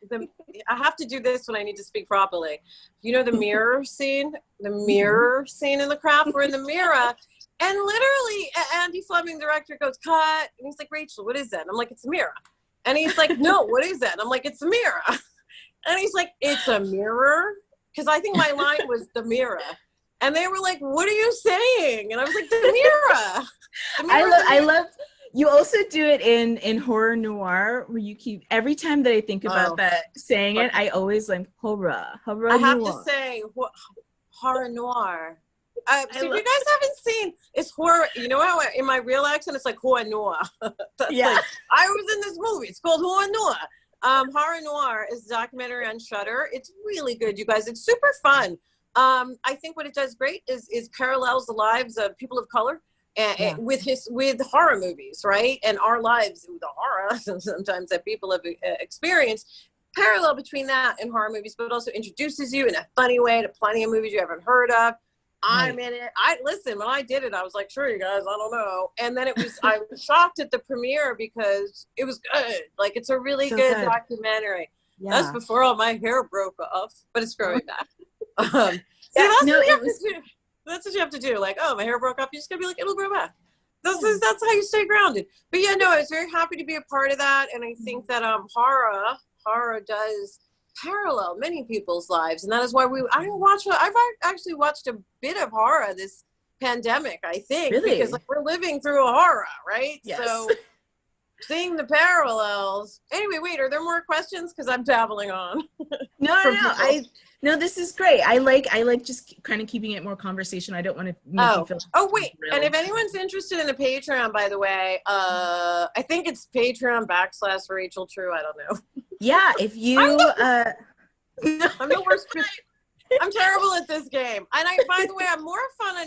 the, I have to do this when I need to speak properly. You know, the mirror scene in the craft, we're in the mirror. And literally Andy Fleming, director, goes, cut. And he's like, Rachel, what is that? And I'm like, it's a mirror. And he's like, no, what is that? And I'm like, it's a mirror. And he's like, it's a mirror? Because I think my line was the mirror. And they were like, what are you saying? And I was like, the mirror. I love you also do it in horror noir where you keep every time that I think about that saying it, I always like horror I have noir. to say horror noir. So if you guys haven't seen, it's horror. You know how in my real accent it's like horror noir. Yeah. Like, I was in this movie. It's called horror noir. Horror Noir is a documentary on Shudder. It's really good, you guys. It's super fun. I think what it does great is parallels the lives of people of color with horror movies, right? And our lives with the horror sometimes that people have experienced. Parallel between that and horror movies, but it also introduces you in a funny way to plenty of movies you haven't heard of. I'm in it. Listen, when I did it, I was like, sure, you guys, I don't know. And then I was shocked at the premiere because it was good. Like, it's a really good documentary. Yeah. That's before all my hair broke off, but it's growing back. That's what you have to do. Like, oh, my hair broke off. You just gotta be like, it'll grow back. That's how you stay grounded. But yeah, no, I was very happy to be a part of that. And I think that horror does parallel many people's lives, and that is why I've actually watched a bit of horror this pandemic, I think, because like, we're living through a horror, right? Yes. So seeing the parallels. Anyway, wait, are there more questions? Because I'm babbling on. No, this is great. I like just kind of keeping it more conversation. I don't want to make you feel. Oh wait, and if anyone's interested in the Patreon, by the way, I think it's Patreon/Rachel True. I don't know. Yeah, if you I'm the worst. I'm terrible at this game. And by the way, I'm more fun on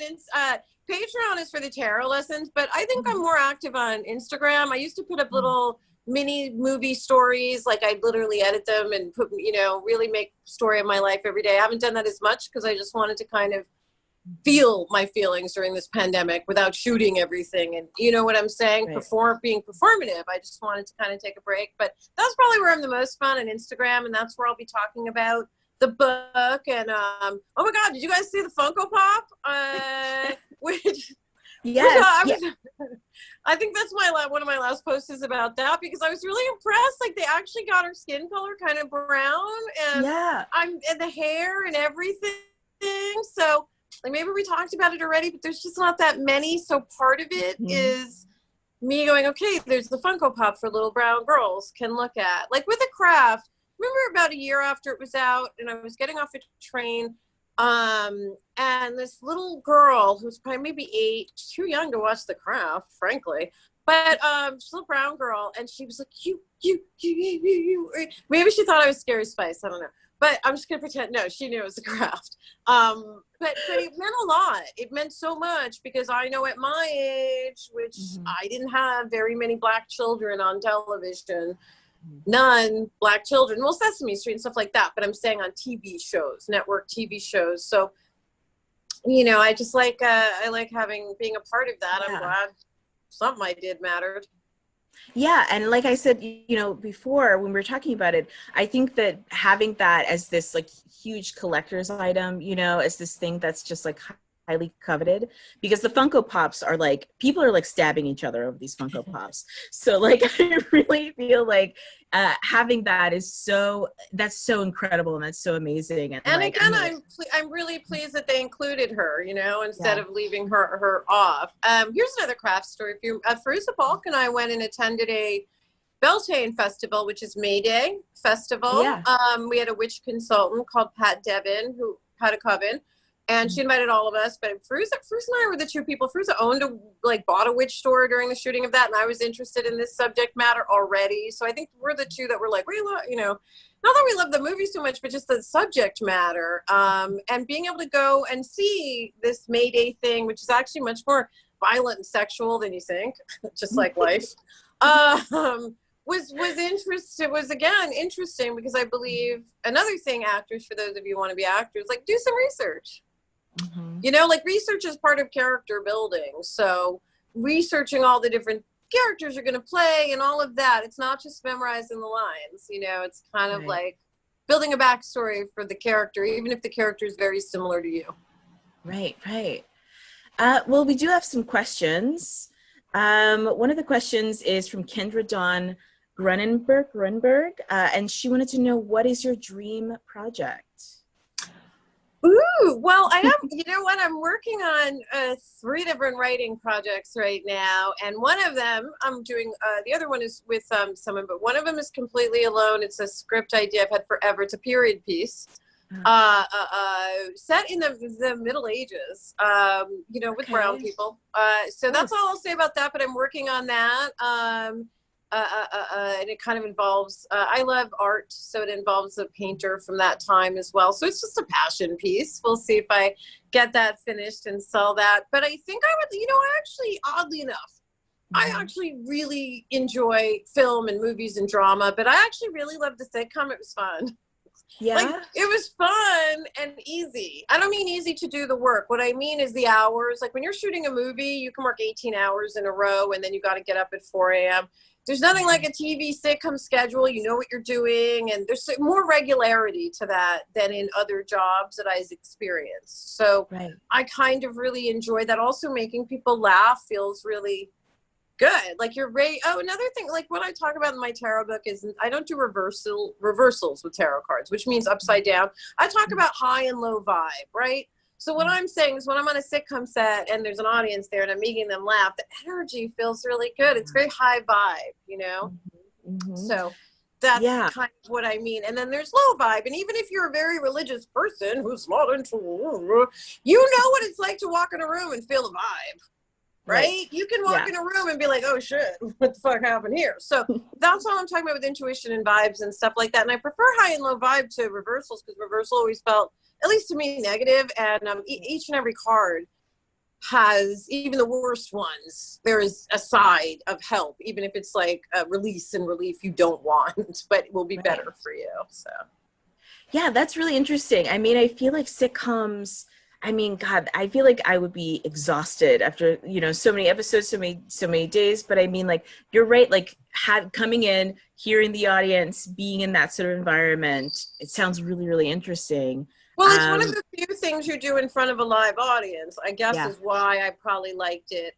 Patreon is for the tarot lessons, but I think I'm more active on Instagram. I used to put up little mini movie stories, like I literally edit them and put, really make story of my life every day. I haven't done that as much because I just wanted to kind of feel my feelings during this pandemic without shooting everything. And you know what I'm saying? Right. Being performative. I just wanted to kind of take a break, but that's probably where I'm the most fun on Instagram. And that's where I'll be talking about the book. And, oh my God, did you guys see the Funko Pop? I think that's one of my last posts is about that because I was really impressed. Like they actually got her skin color kind of brown and and the hair and everything. So like maybe we talked about it already, but there's just not that many. So part of it is me going, okay, there's the Funko Pop for little brown girls can look at. Like with the craft, remember about a year after it was out and I was getting off a train and this little girl who's probably maybe 8, too young to watch the craft, frankly, but she's a little brown girl and she was like, you. Maybe she thought I was Scary Spice, I don't know. But I'm just going to pretend, no, she knew it was a craft. But it meant a lot. It meant so much because I know at my age, which I didn't have very many Black children on television, none Black children, well, Sesame Street and stuff like that. But I'm saying on TV shows, network TV shows. So, I just like, I like being a part of that. Yeah. I'm glad something I did mattered. Yeah, and like I said, before when we were talking about it, I think that having that as this like huge collector's item, as this thing that's just like highly coveted, because the Funko Pops are like, people are like stabbing each other over these Funko Pops. So like, I really feel like having that that's so incredible and that's so amazing. And like, again, I'm really pleased that they included her, instead of leaving her off. Here's another craft story. Feruza Balk and I went and attended a Beltane festival, which is May Day festival. Yeah. We had a witch consultant called Pat Coven, And she invited all of us, but Fruza and I were the two people. Fruza bought a witch store during the shooting of that, and I was interested in this subject matter already. So I think we're the two that were like, not that we love the movie so much, but just the subject matter. And being able to go and see this May Day thing, which is actually much more violent and sexual than you think, just like life, was interesting. It was, again, interesting because I believe another thing, actors, for those of you who want to be actors, like, do some research. Like, research is part of character building. So researching all the different characters you're going to play and all of that. It's not just memorizing the lines, it's kind of like building a backstory for the character, even if the character is very similar to you. Right. Well, we do have some questions. One of the questions is from Kendra Dawn Grunberg, and she wanted to know, what is your dream project? Ooh, well, I am, I'm working on 3 different writing projects right now. And one of them I'm doing, the other one is with someone, but one of them is completely alone. It's a script idea I've had forever. It's a period piece set in the Middle Ages, with brown people. So that's all I'll say about that, but I'm working on that. And it kind of involves, I love art, so it involves a painter from that time as well. So it's just a passion piece. We'll see if I get that finished and sell that. But I think I would, actually, oddly enough, I actually really enjoy film and movies and drama, but I actually really loved the sitcom. It was fun. Yeah. Like, it was fun and easy. I don't mean easy to do the work. What I mean is the hours. Like, when you're shooting a movie, you can work 18 hours in a row, and then you got to get up at 4 a.m. There's nothing like a TV sitcom schedule. You know what you're doing, and there's more regularity to that than in other jobs that I've experienced. So I kind of really enjoy that. Also, making people laugh feels really good. Like, another thing, like what I talk about in my tarot book is I don't do reversals with tarot cards, which means upside down. I talk about high and low vibe, right? So what I'm saying is, when I'm on a sitcom set and there's an audience there and I'm making them laugh, the energy feels really good. It's very high vibe, So that's kind of what I mean. And then there's low vibe. And even if you're a very religious person who's not into, you know what it's like to walk in a room and feel the vibe. Right? You can walk in a room and be like, oh shit, what the fuck happened here? So that's all I'm talking about with intuition and vibes and stuff like that. And I prefer high and low vibe to reversals, because reversal always felt, at least to me, negative. And each and every card has, even the worst ones, there is a side of help, even if it's like a release and relief you don't want, but it will be better for you. So yeah, that's really interesting. I mean, I feel like sitcoms, God, I feel like I would be exhausted after, so many episodes, so many days. But I mean, like, you're right. Like, coming in, hearing the audience, being in that sort of environment, it sounds really, really interesting. Well, it's one of the few things you do in front of a live audience, I guess, is why I probably liked it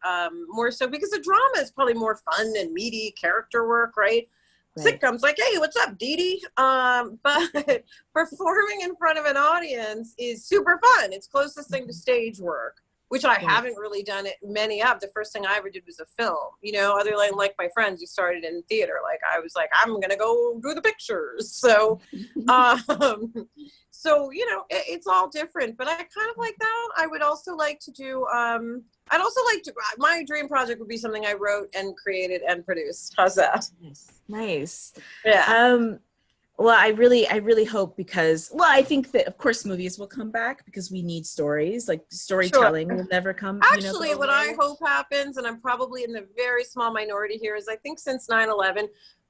more so, because the drama is probably more fun and meaty character work, right? Sitcoms, like, hey, what's up, Dee Dee? But performing in front of an audience is super fun. It's closest thing to stage work, which I haven't really done many of. The first thing I ever did was a film, other than like my friends who started in theater. Like, I was like, I'm going to go do the pictures. So, it's all different, but I kind of like that. I would also like to do, my dream project would be something I wrote and created and produced. How's that? Nice. Yeah. Well, I really hope, because, I think that, of course, movies will come back because we need stories. Like, storytelling will never come. Actually, what I hope happens, and I'm probably in the very small minority here, is I think since 9/11,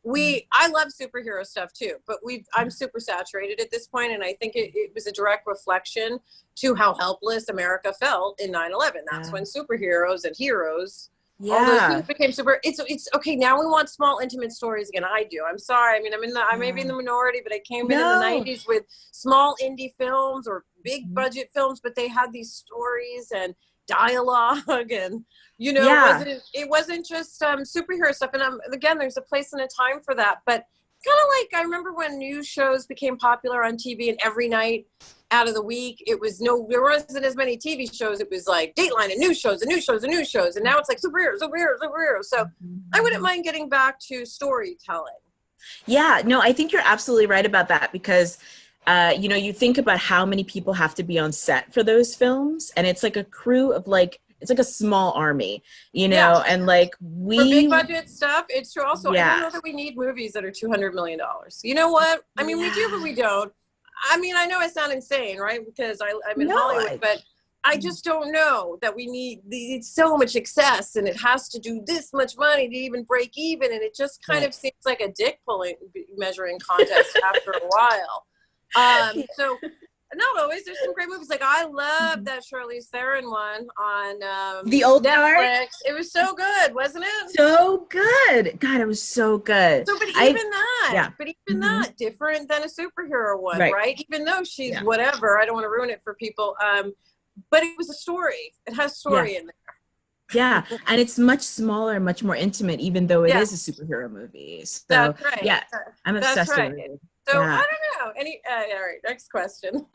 I love superhero stuff too, but I'm super saturated at this point, and I think it was a direct reflection to how helpless America felt in 9/11. That's when superheroes and heroes, all those things became super. It's okay. Now we want small, intimate stories again. I do. I'm sorry. I mean, I may be in the minority, but I came in the 90s with small indie films or big budget films, but they had these stories and dialogue, and it wasn't just superhero stuff. And again, there's a place and a time for that, but kind of like, I remember when news shows became popular on TV, and every night out of the week there wasn't as many TV shows. It was like Dateline and news shows and news shows and news shows, and now it's like superheroes. So I wouldn't mind getting back to storytelling. Yeah, no, I think you're absolutely right about that, because you know, you think about how many people have to be on set for those films, and it's like a crew of like, it's like a small army, you know, Yeah. and like For big we, budget stuff, it's true. Also, I don't yeah, know that we need movies that are $200 million. You know what? I mean, we do, but yeah, we don't. I mean, I know I sound insane, right? Because I'm in no, Hollywood, but I just don't know that we need so much excess, and it has to do this much money to even break even. And it just kind right. of seems like a dick pulling measuring contest after a while. So not always. There's some great movies. Like I love that Charlize Theron one on The Old Guard, Netflix. It was so good, wasn't it? so good. God, it was so good. So, but I, even that, yeah, different than a superhero one, right, right? Even though she's yeah, whatever, I don't want to ruin it for people. But it was a story. It has yeah. story in there. Yeah, and it's much smaller, much more intimate, even though it Yeah, is a superhero movie. So that's right. yeah, I'm That's obsessed with right. it. So Yeah. I don't know. All right. Next question.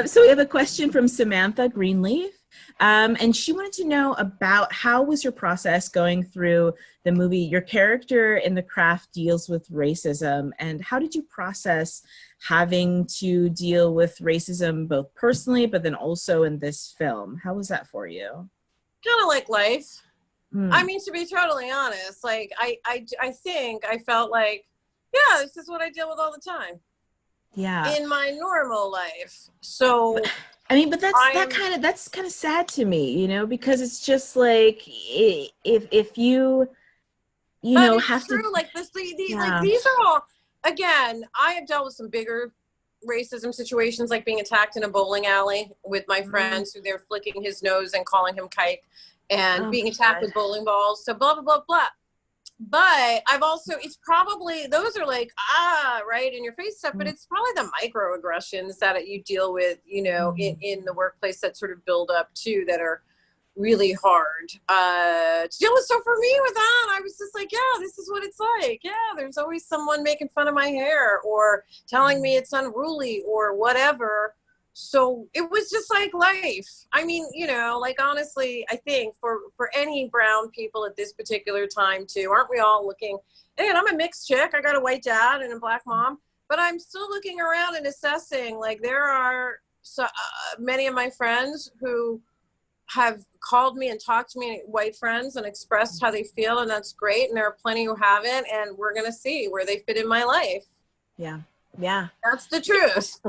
So we have a question from Samantha Greenleaf, and she wanted to know about how was your process going through the movie. Your character in The Craft deals with racism, and how did you process having to deal with racism both personally, but then also in this film? How was that for you? Kind of like life. I Mm, mean, to be totally honest, like I think I felt like, yeah, this is what I deal with all the time yeah. in my normal life. So I mean, but I'm, that's kind of sad to me, you know, because it's just like if you but know it's have to, true. Like like yeah. these are all. Again, I have dealt with some bigger racism situations, like being attacked in a bowling alley with my Mm, friends who they're flicking his nose and calling him kike, and oh my being attacked God. with bowling balls. So blah blah blah blah. But I've also, it's probably, those are like, right in your face stuff, but Mm, it's probably the microaggressions that you deal with, you know, mm, in the workplace that sort of build up too, that are really hard to deal with. So for me with that, I was just like, yeah, this is what it's like. Yeah, there's always someone making fun of my hair or telling me it's unruly or whatever. So it was just like life. I mean, you know, like honestly, I think for any brown people at this particular time too, aren't we all looking? And I'm a mixed chick. I got a white dad and a black mom, but I'm still looking around and assessing. Like there are many of my friends who have called me and talked to me, white friends, and expressed how they feel, and that's great. And there are plenty who haven't, and we're gonna see where they fit in my life. yeah, yeah, That's the truth.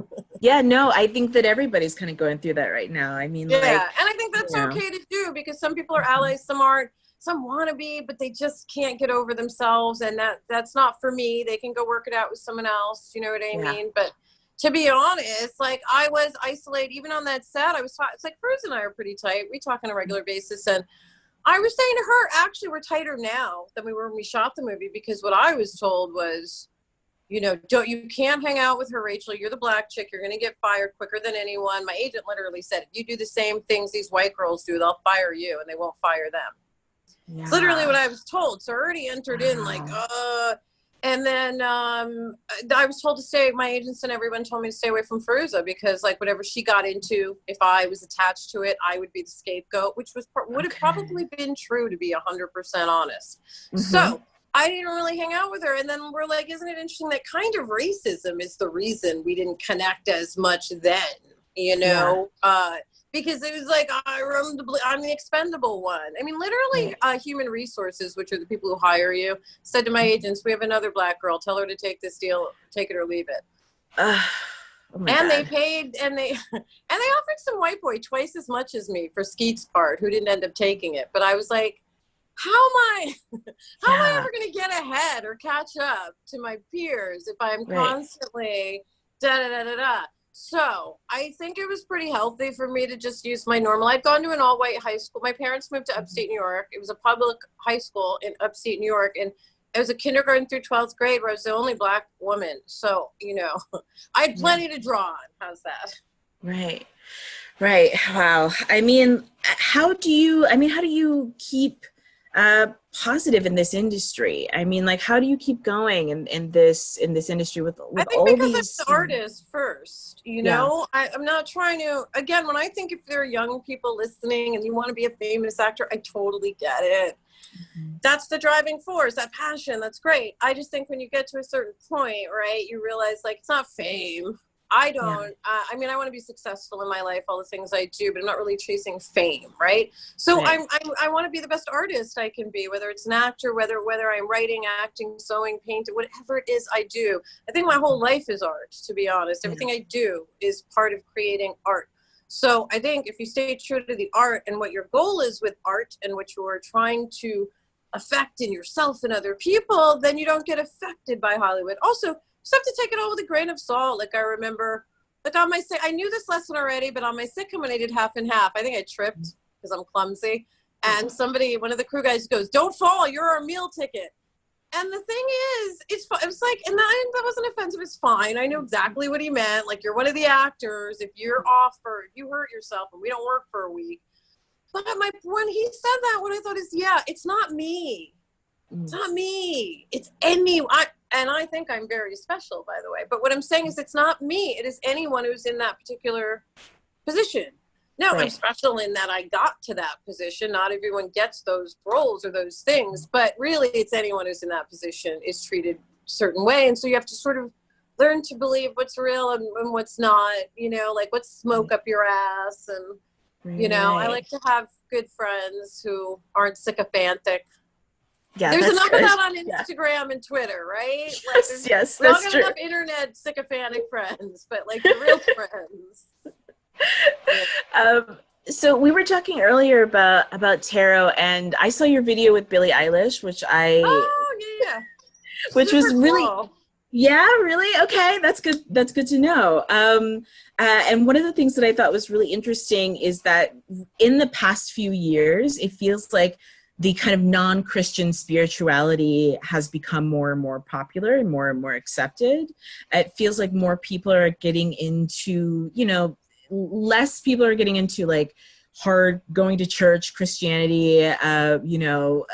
yeah. No, I think that everybody's kind of going through that right now. I mean, Yeah, like, and I think you that's know, okay to do because some people are mhm, allies, some aren't, some want to be, but they just can't get over themselves, and that's not for me. They can go work it out with someone else. You know what I yeah, mean? But to be honest, like I was isolated even on that set. I was talking. It's like Cruz and I are pretty tight. We talk on a regular basis, and I was saying to her, actually, we're tighter now than we were when we shot the movie because what I was told was, you know, you can't hang out with her, Rachel. You're the black chick. You're going to get fired quicker than anyone. My agent literally said, if you do the same things these white girls do, they'll fire you and they won't fire them. It's literally yeah. what I was told. So I already entered in like, Wow. and then I was told to stay. My agents and everyone told me to stay away from Feruza because, like, whatever she got into, if I was attached to it, I would be the scapegoat, which would have Okay. probably been true to be 100% honest. Mm-hmm. So I didn't really hang out with her. And then we're like, isn't it interesting that kind of racism is the reason we didn't connect as much then, you Yeah. know? Because it was like I'm the expendable one. I mean, literally, Right. human resources, which are the people who hire you, said to my agents, "We have another black girl. Tell her to take this deal, take it or leave it." Uh, oh my And they God. paid, and they and they offered some white boy twice as much as me for Skeet's part, who didn't end up taking it. But I was like, how am I? How am I Yeah. ever going to get ahead or catch up to my peers if I'm Right. constantly da da da da da? So I think it was pretty healthy for me to just use my normal. I'd gone to an all-white high school. My parents moved to upstate New York. It was a public high school in upstate New York, and it was a kindergarten through 12th grade where I was the only black woman. So, you know, I had Yeah. plenty to draw on. How's that? Right. Right. Wow. I mean, how do you keep positive in this industry? I mean, like, how do you keep going in this industry with I think all because I'm these, an artist first, yeah, I'm not trying to, again, when I think if there are young people listening and you want to be a famous actor, I totally get it. That's the driving force, that passion. That's great. I just think when you get to a certain point, right, you realize like it's not fame. I yeah, don't, I mean, I want to be successful in my life, all the things I do, but I'm not really chasing fame, right? So right, I want to be the best artist I can be, whether it's an actor, whether I'm writing, acting, sewing, painting, whatever it is I do. I think my whole life is art, to be honest. yeah, Everything I do is part of creating art. So I think if you stay true to the art and what your goal is with art and what you are trying to affect in yourself and other people, then you don't get affected by Hollywood. Also, just have to take it all with a grain of salt. Like I remember, like on my I knew this lesson already, but on my sitcom when I did half and half, I think I tripped because I'm clumsy. And one of the crew guys goes, "Don't fall, you're our meal ticket." And the thing is, it was like, and that wasn't offensive. It's fine. I know exactly what he meant. Like, you're one of the actors. If you're off or if you hurt yourself and we don't work for a week. But when he said that, what I thought is, yeah, it's not me. It's not me. It's and I think I'm very special, by the way. But what I'm saying is it's not me. It is anyone who's in that particular position. Now, I'm right, special in that I got to that position. Not everyone gets those roles or those things, but really it's anyone who's in that position is treated a certain way. And so you have to sort of learn to believe what's real and what's not, like what's smoke up your ass. And, I right. like to have good friends who aren't sycophantic. Yeah, There's that's enough of good. that on Yeah. Instagram and Twitter, right? Like Yes, yes, we all that's got true. enough internet sycophantic friends, but like the real friends. Yeah. So we were talking earlier about tarot, and I saw your video with Billie Eilish, Oh yeah. which Super was really, cool. yeah, really? Okay, that's good. That's good to know. And one of the things that I thought was really interesting is that in the past few years, it feels like the kind of non-Christian spirituality has become more and more popular and more accepted. It feels like more people are getting into, less people are getting into like hard going to church Christianity, no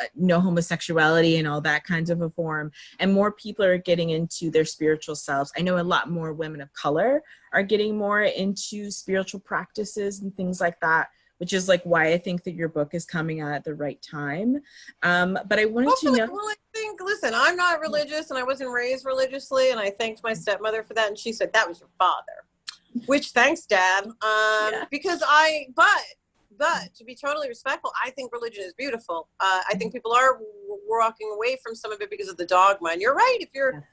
homosexuality and all that kinds of a form. And more people are getting into their spiritual selves. I know a lot more women of color are getting more into spiritual practices and things like that, which is like why I think that your book is coming out at the right time. But I wanted to Hopefully, know. well, I think, listen, I'm not religious and I wasn't raised religiously, and I thanked my stepmother for that, and she said, "That was your father," which thanks, Dad. Yeah. Because but to be totally respectful, I think religion is beautiful. I think people are walking away from some of it because of the dogma. And you're right. If you're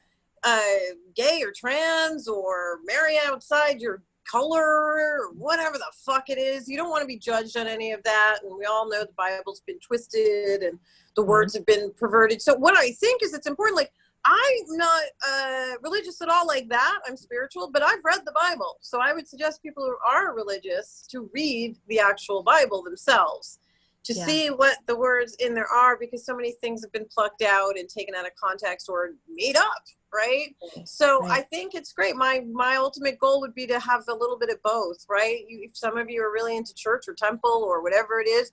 gay or trans or marry outside your color or whatever the fuck it is, you don't want to be judged on any of that. And we all know the Bible's been twisted and the words have been perverted. So what I think is it's important, like, I'm not religious at all like that. I'm spiritual, but I've read the Bible. So I would suggest people who are religious to read the actual Bible themselves to see what the words in there are, because so many things have been plucked out and taken out of context or made up, right? So I think it's great. My ultimate goal would be to have a little bit of both, right? If some of you are really into church or temple or whatever it is,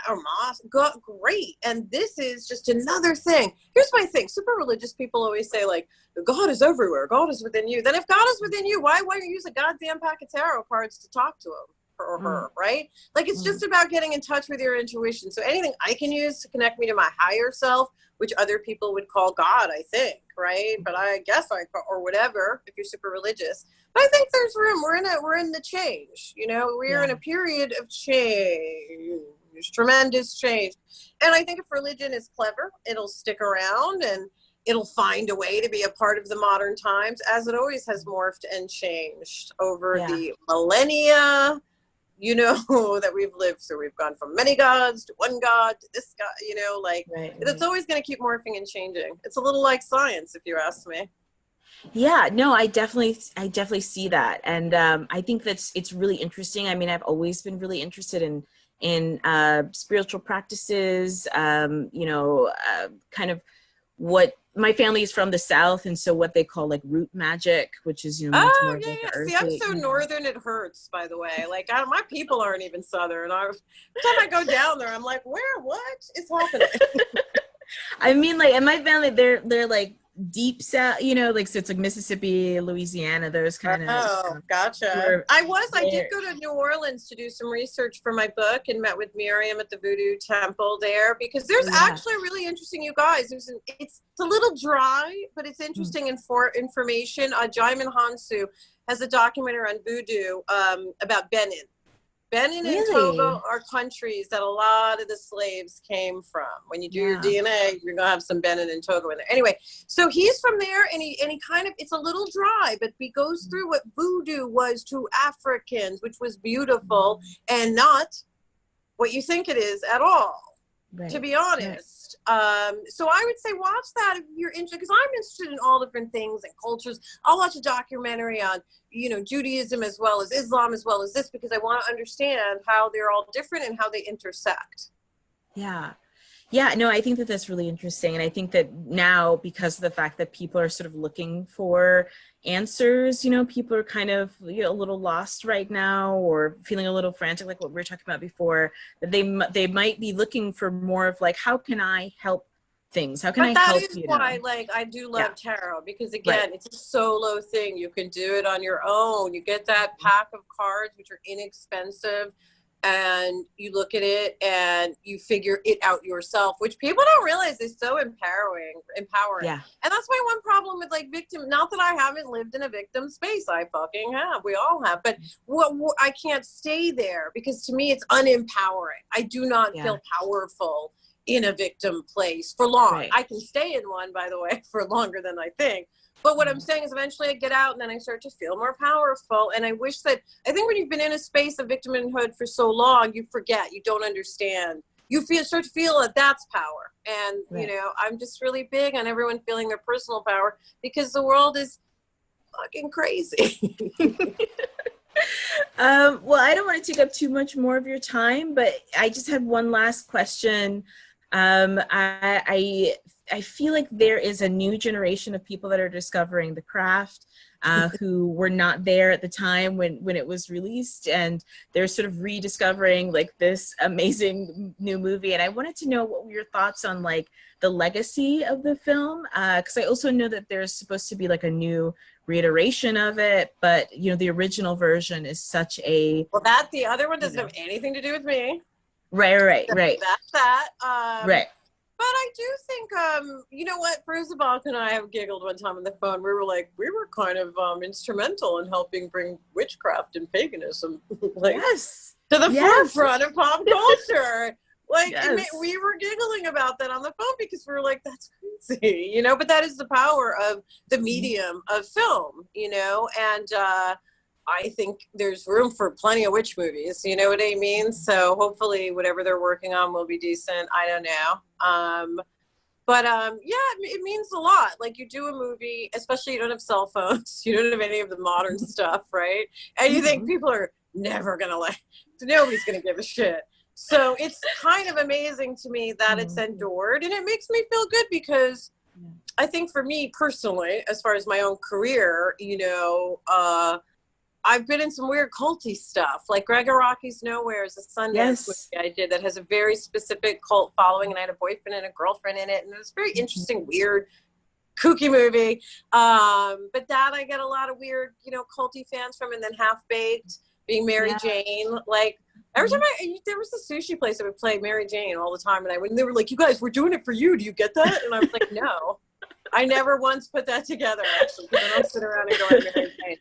or mosque, great. And this is just another thing. Here's my thing. Super religious people always say, like, God is everywhere. God is within you. Then if God is within you, why don't you use a goddamn pack of tarot cards to talk to him or her, right? Like, it's just about getting in touch with your intuition. So anything I can use to connect me to my higher self, which other people would call God, I think, right? But I guess or whatever, if you're super religious. But I think there's room. We're in the change. We're in a period of change. Tremendous change. And I think if religion is clever, it'll stick around and it'll find a way to be a part of the modern times, as it always has morphed and changed over the millennia, that we've lived through. We've gone from many gods to one god to this god, it's always going to keep morphing and changing. It's a little like science, if you ask me. Yeah, no, I definitely see that. And I think it's really interesting. I mean, I've always been really interested in spiritual practices, kind of what my family is from the South, and so what they call like root magic, which is, much more yeah, like yeah. earthly. See, I'm so northern it hurts, by the way. Like, my people aren't even southern. Every time I go down there, I'm like, what is happening? I mean, like, in my family, they're like deep South, like, so it's like Mississippi, Louisiana, those kind of. Oh, gotcha. I did go to New Orleans to do some research for my book and met with Miriam at the Voodoo Temple there, because there's actually really interesting, you guys. It's a little dry, but it's interesting information. Jaimin Hansu has a documentary on voodoo about Benin. Benin and Togo are countries that a lot of the slaves came from. When you do your DNA, you're gonna have some Benin and Togo in there. Anyway, so he's from there, and he kind of, it's a little dry, but he goes through what voodoo was to Africans, which was beautiful and not what you think it is at all. Right. To be honest. Right. So I would say watch that if you're interested, because I'm interested in all different things and cultures. I'll watch a documentary on, Judaism as well as Islam as well as this, because I want to understand how they're all different and how they intersect. Yeah. Yeah, no, I think that that's really interesting. And I think that now, because of the fact that people are sort of looking for answers, people are kind of a little lost right now, or feeling a little frantic, like what we were talking about before, that they might be looking for more of like, how can I help things? How can I help you? That is why, like, I do love tarot, because again, it's a solo thing. You can do it on your own. You get that pack of cards, which are inexpensive, and you look at it and you figure it out yourself, which people don't realize is so empowering. Yeah. And that's my one problem with like victim. Not that I haven't lived in a victim space. I fucking have. We all have. But I can't stay there, because to me it's unempowering. I do not feel powerful in a victim place for long. Right. I can stay in one, by the way, for longer than I think. But what I'm saying is eventually I get out and then I start to feel more powerful. And I think when you've been in a space of victimhood for so long, you forget, you don't understand. You start to feel that that's power. And, I'm just really big on everyone feeling their personal power, because the world is fucking crazy. Well, I don't want to take up too much more of your time, but I just had one last question. I feel like there is a new generation of people that are discovering the craft, who were not there at the time when it was released, and they're sort of rediscovering like this amazing new movie. And I wanted to know what were your thoughts on like the legacy of the film, because I also know that there's supposed to be like a new reiteration of it, but the original version is such a the other one doesn't have anything to do with me. Right. That's that. Right. But I do think, you know what, Isabella and I have giggled one time on the phone. We were kind of instrumental in helping bring witchcraft and paganism to the forefront of pop culture. We were giggling about that on the phone, because we were like, that's crazy, but that is the power of the medium of film, and I think there's room for plenty of witch movies, you know what I mean? So hopefully whatever they're working on will be decent. I don't know. It means a lot. Like, you do a movie, especially you don't have cell phones, you don't have any of the modern stuff, right? And you think people are never gonna nobody's gonna give a shit. So it's kind of amazing to me that it's endured, and it makes me feel good, because I think for me personally, as far as my own career, I've been in some weird culty stuff, like Greg Araki's Nowhere is a Sundance movie I did that has a very specific cult following, and I had a boyfriend and a girlfriend in it, and it was a very interesting, weird, kooky movie. But that I get a lot of weird, culty fans from, and then Half Baked, being Mary Jane. Like, every time there was a sushi place that would play Mary Jane all the time, and when they were like, "You guys, we're doing it for you. Do you get that?" And I was like, "No." I never once put that together, actually, because I don't sit around and go, "I'm Mary Jane."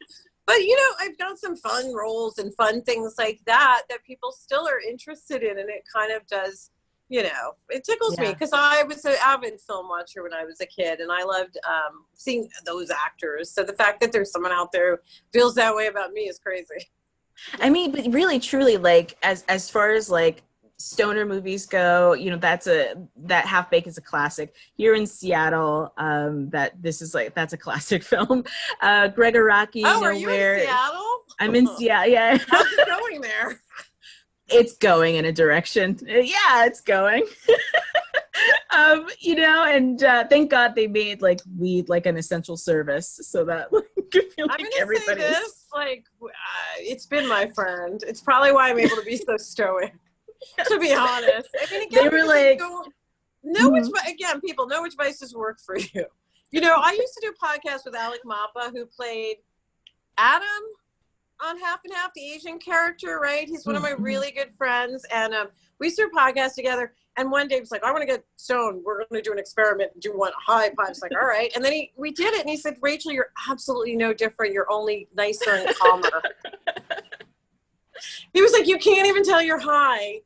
But, I've done some fun roles and fun things like that people still are interested in. And it kind of does, it tickles me, because I was an avid film watcher when I was a kid, and I loved seeing those actors. So the fact that there's someone out there who feels that way about me is crazy. I mean, but really, truly, like, as far as like stoner movies go, that Half Baked is a classic. Here in Seattle, that's a classic film. Greg Araki, are you in Seattle? I'm in Seattle. Yeah. How's it going there? It's going in a direction. Yeah, it's going. You know, and thank God they made like weed like an essential service so that like I feel like I'm gonna say everybody's this, like, it's been my friend. It's probably why I'm able to be so stoic, to be honest. I mean, again, they were because I like, don't know again, people know which vices work for you. You know, I used to do podcasts with Alec Mapa, who played Adam on Half and Half, the Asian character, right? He's one of my really good friends. And we used to do a podcast together. And one day he was like, I want to get stoned. We're going to do an experiment and do one high five. It's like, all right. And then we did it. And he said, Rachel, you're absolutely no different. You're only nicer and calmer. He was like, you can't even tell you're high.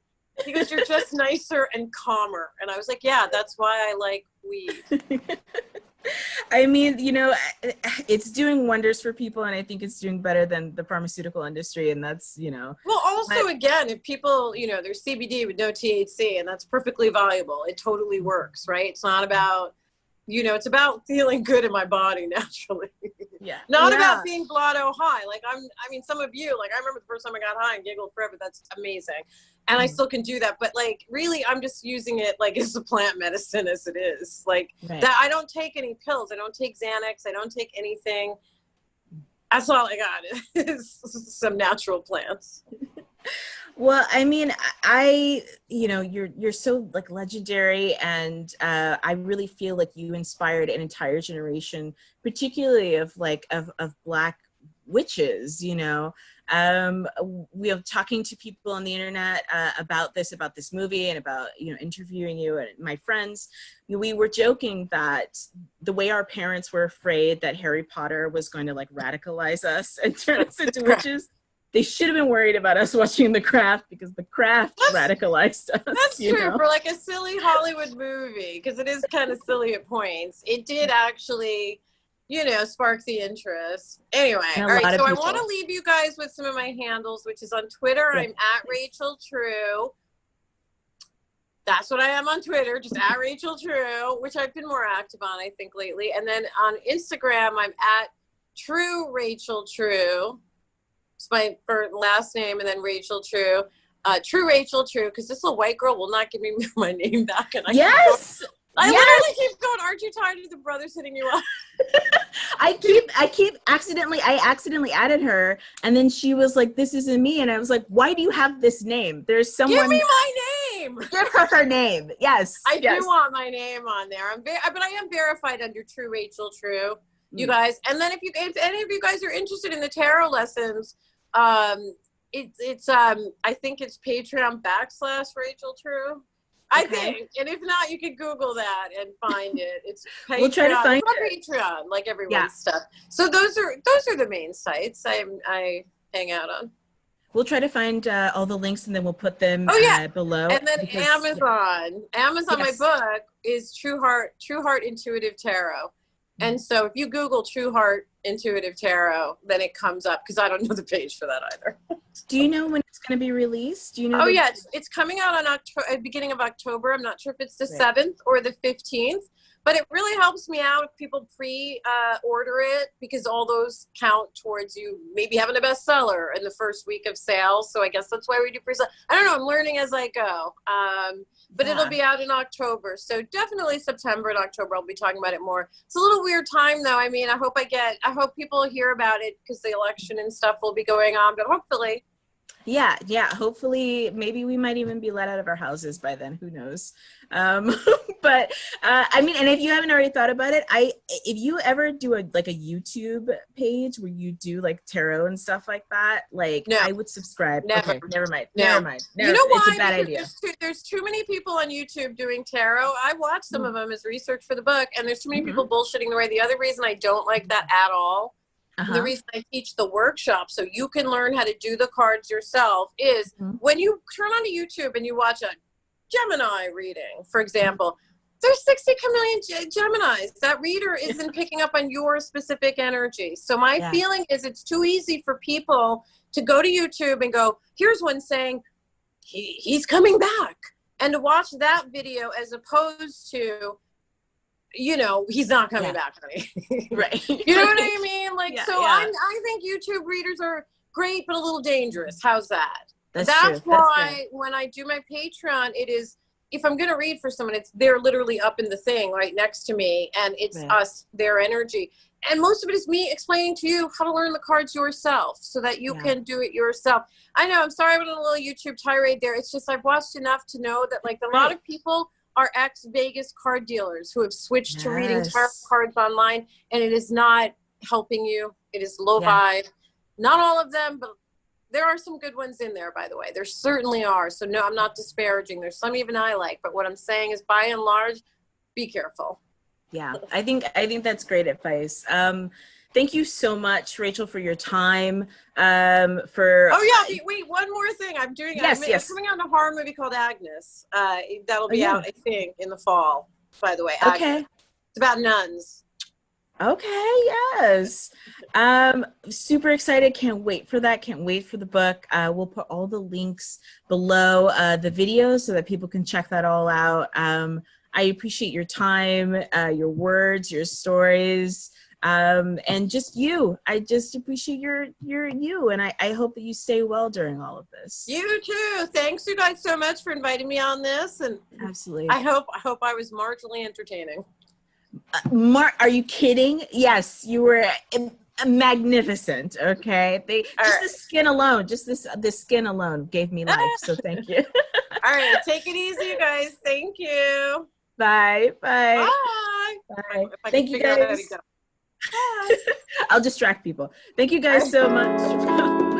He goes, you're just nicer and calmer. And I was like, yeah, that's why I like weed. I mean, you know, it's doing wonders for people, and I think it's doing better than the pharmaceutical industry, and that's, you know. Well, also, again, if people, you know, there's CBD with no THC, and that's perfectly valuable. It totally works, right? It's not about, you know, it's about feeling good in my body naturally. Yeah. Not about being blotto high. Like I mean, some of you, like I remember the first time I got high and giggled forever. That's amazing. And I still can do that. But like, really, I'm just using it like as a plant medicine as it is. Like that, I don't take any pills. I don't take Xanax. I don't take anything. That's all I got is some natural plants. Well, I mean, you know, you're so like legendary, and I really feel like you inspired an entire generation, particularly of like of Black witches, you know. We are talking to people on the internet about this movie, and about, you know, interviewing you and my friends. We were joking that the way our parents were afraid that Harry Potter was going to like radicalize us and turn us into witches, they should have been worried about us watching The Craft, because The Craft radicalized us. That's true. Know? For like a silly Hollywood movie, because it is kind of silly at points, it did actually, you know, spark the interest. Anyway, all right, so I want to leave you guys with some of my handles, which is on Twitter. I'm at Rachel True. That's what I am on Twitter, just at Rachel True, which I've been more active on, I think, lately. And then on Instagram, I'm at True Rachel True. It's my first last name, and then Rachel True. True Rachel True, because this little white girl will not give me my name back. And I literally keep going, aren't you tired of the brothers hitting you up? I accidentally added her, and then she was like, this isn't me. And I was like, why do you have this name? There's someone. Give me my name. Give her name. Yes. I do want my name on there. But I am verified under True Rachel True, you guys. And then if any of you guys are interested in the tarot lessons, it's I think it's Patreon/Rachel True. I think, and if not, you can Google that and find it. It's Patreon. We'll try to find it. Patreon, like everyone's stuff. So those are the main sites I hang out on. We'll try to find all the links, and then we'll put them below. And then Amazon, my book is True Heart Intuitive Tarot. And so if you Google True Heart Intuitive Tarot, then it comes up, because I don't know the page for that either. Do you know when it's going to be released? Do you know? Oh yeah, it's coming out on beginning of October. I'm not sure if it's the 7th or the 15th, but it really helps me out if people pre-order it, because all those count towards you maybe having a bestseller in the first week of sales. So I guess that's why we do pre-sale. I don't know. I'm learning as I go. But it'll be out in October. So definitely September and October, I'll be talking about it more. It's a little weird time though. I mean, I hope people hear about it, because the election and stuff will be going on, but hopefully. Yeah. Hopefully, maybe we might even be let out of our houses by then. Who knows? But I mean, and if you haven't already thought about it, if you ever do a YouTube page where you do like tarot and stuff like that, like I would subscribe. Never. Okay, never mind. You know why? It's a bad idea. There's too many people on YouTube doing tarot. I watch some of them as research for the book, and there's too many people bullshitting the way. The other reason I don't like that at all. The reason I teach the workshop, so you can learn how to do the cards yourself, is when you turn on YouTube and you watch a Gemini reading, for example, there's 60 chameleon Geminis. That reader isn't picking up on your specific energy. So my feeling is it's too easy for people to go to YouTube and go, here's one saying he's coming back, and to watch that video as opposed to, you know, he's not coming back, honey. Right. You know what I mean? Like, I think YouTube readers are great, but a little dangerous. How's that? That's why when I do my Patreon, it is if I'm going to read for someone, they're literally up in the thing right next to me, and it's us, their energy. And most of it is me explaining to you how to learn the cards yourself so that you can do it yourself. I know, I'm sorry I went on a little YouTube tirade there. It's just I've watched enough to know that like a lot of people are ex-Vegas card dealers who have switched to reading tarot cards online, and it is not helping you. It is low vibe. Not all of them, but there are some good ones in there, by the way. There certainly are. So no, I'm not disparaging. There's some even I like, but what I'm saying is by and large, be careful. Yeah, I think that's great advice. Thank you so much, Rachel, for your time. Wait, one more thing. I'm doing. I'm coming out in a horror movie called Agnes. That'll be out, I think, in the fall. By the way, Agnes. Okay. It's about nuns. Okay, yes. Super excited. Can't wait for that. Can't wait for the book. We'll put all the links below the video so that people can check that all out. I appreciate your time, your words, your stories, and just you. I just appreciate your you, and I hope that you stay well during all of this. You too. Thanks you guys so much for inviting me on this, and absolutely. I hope I was marginally entertaining. Are you kidding? Yes, you were magnificent. Okay, the skin alone, just the skin alone gave me life. So thank you. All right, take it easy, you guys. Thank you. Bye. Bye. Bye. Thank you guys. Bye. I'll distract people. Thank you guys so much.